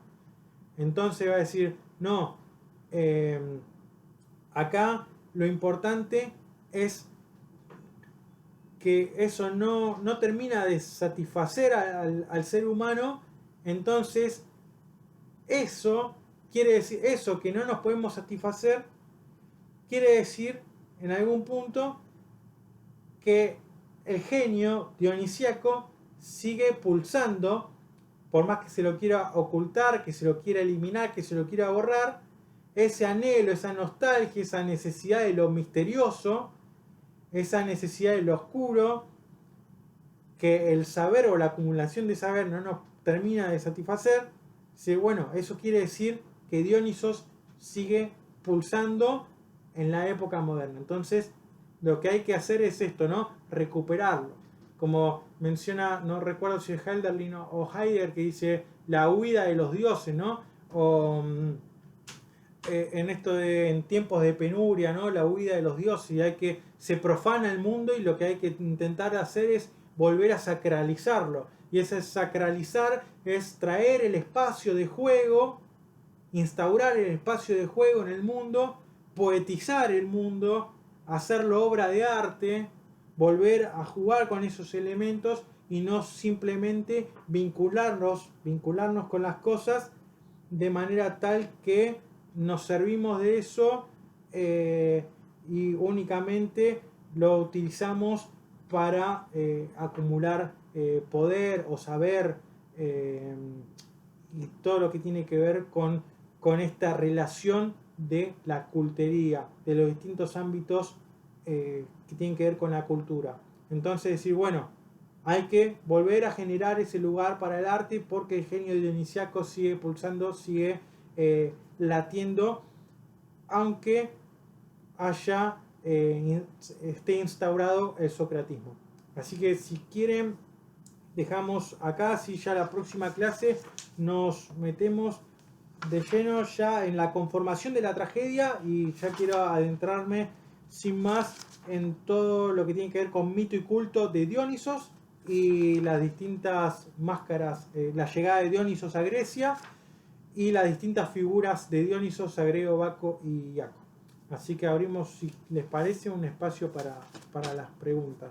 Entonces va a decir, no, acá lo importante es que eso no termina de satisfacer al ser humano. Entonces eso quiere decir, eso que no nos podemos satisfacer, quiere decir en algún punto que el genio dionisíaco sigue pulsando, por más que se lo quiera ocultar, que se lo quiera eliminar, que se lo quiera borrar, ese anhelo, esa nostalgia, esa necesidad de lo misterioso, esa necesidad de lo oscuro, que el saber o la acumulación de saber no nos termina de satisfacer. Bueno, eso quiere decir que Dionisos sigue pulsando en la época moderna. Entonces, lo que hay que hacer es esto, ¿no? Recuperarlo. Como menciona, no recuerdo si es Hölderlin o Heidegger, que dice la huida de los dioses, ¿no? O en esto en tiempos de penuria, ¿no? La huida de los dioses, y se profana el mundo y lo que hay que intentar hacer es volver a sacralizarlo. Y ese sacralizar es traer el espacio de juego, instaurar el espacio de juego en el mundo, poetizar el mundo, hacerlo obra de arte, volver a jugar con esos elementos y no simplemente vincularnos con las cosas de manera tal que nos servimos de eso y únicamente lo utilizamos para acumular poder o saber y todo lo que tiene que ver con esta relación de la cultería, de los distintos ámbitos que tienen que ver con la cultura. Entonces decir, bueno, hay que volver a generar ese lugar para el arte porque el genio dionisiaco sigue pulsando, sigue latiendo, aunque esté instaurado el socratismo. Así que si quieren, dejamos acá, si ya la próxima clase nos metemos de lleno ya en la conformación de la tragedia y ya quiero adentrarme sin más en todo lo que tiene que ver con mito y culto de Dionisos y las distintas máscaras, la llegada de Dionisos a Grecia y las distintas figuras de Dionisos, Agreo, Baco y Iaco. Así que abrimos, si les parece, un espacio para las preguntas.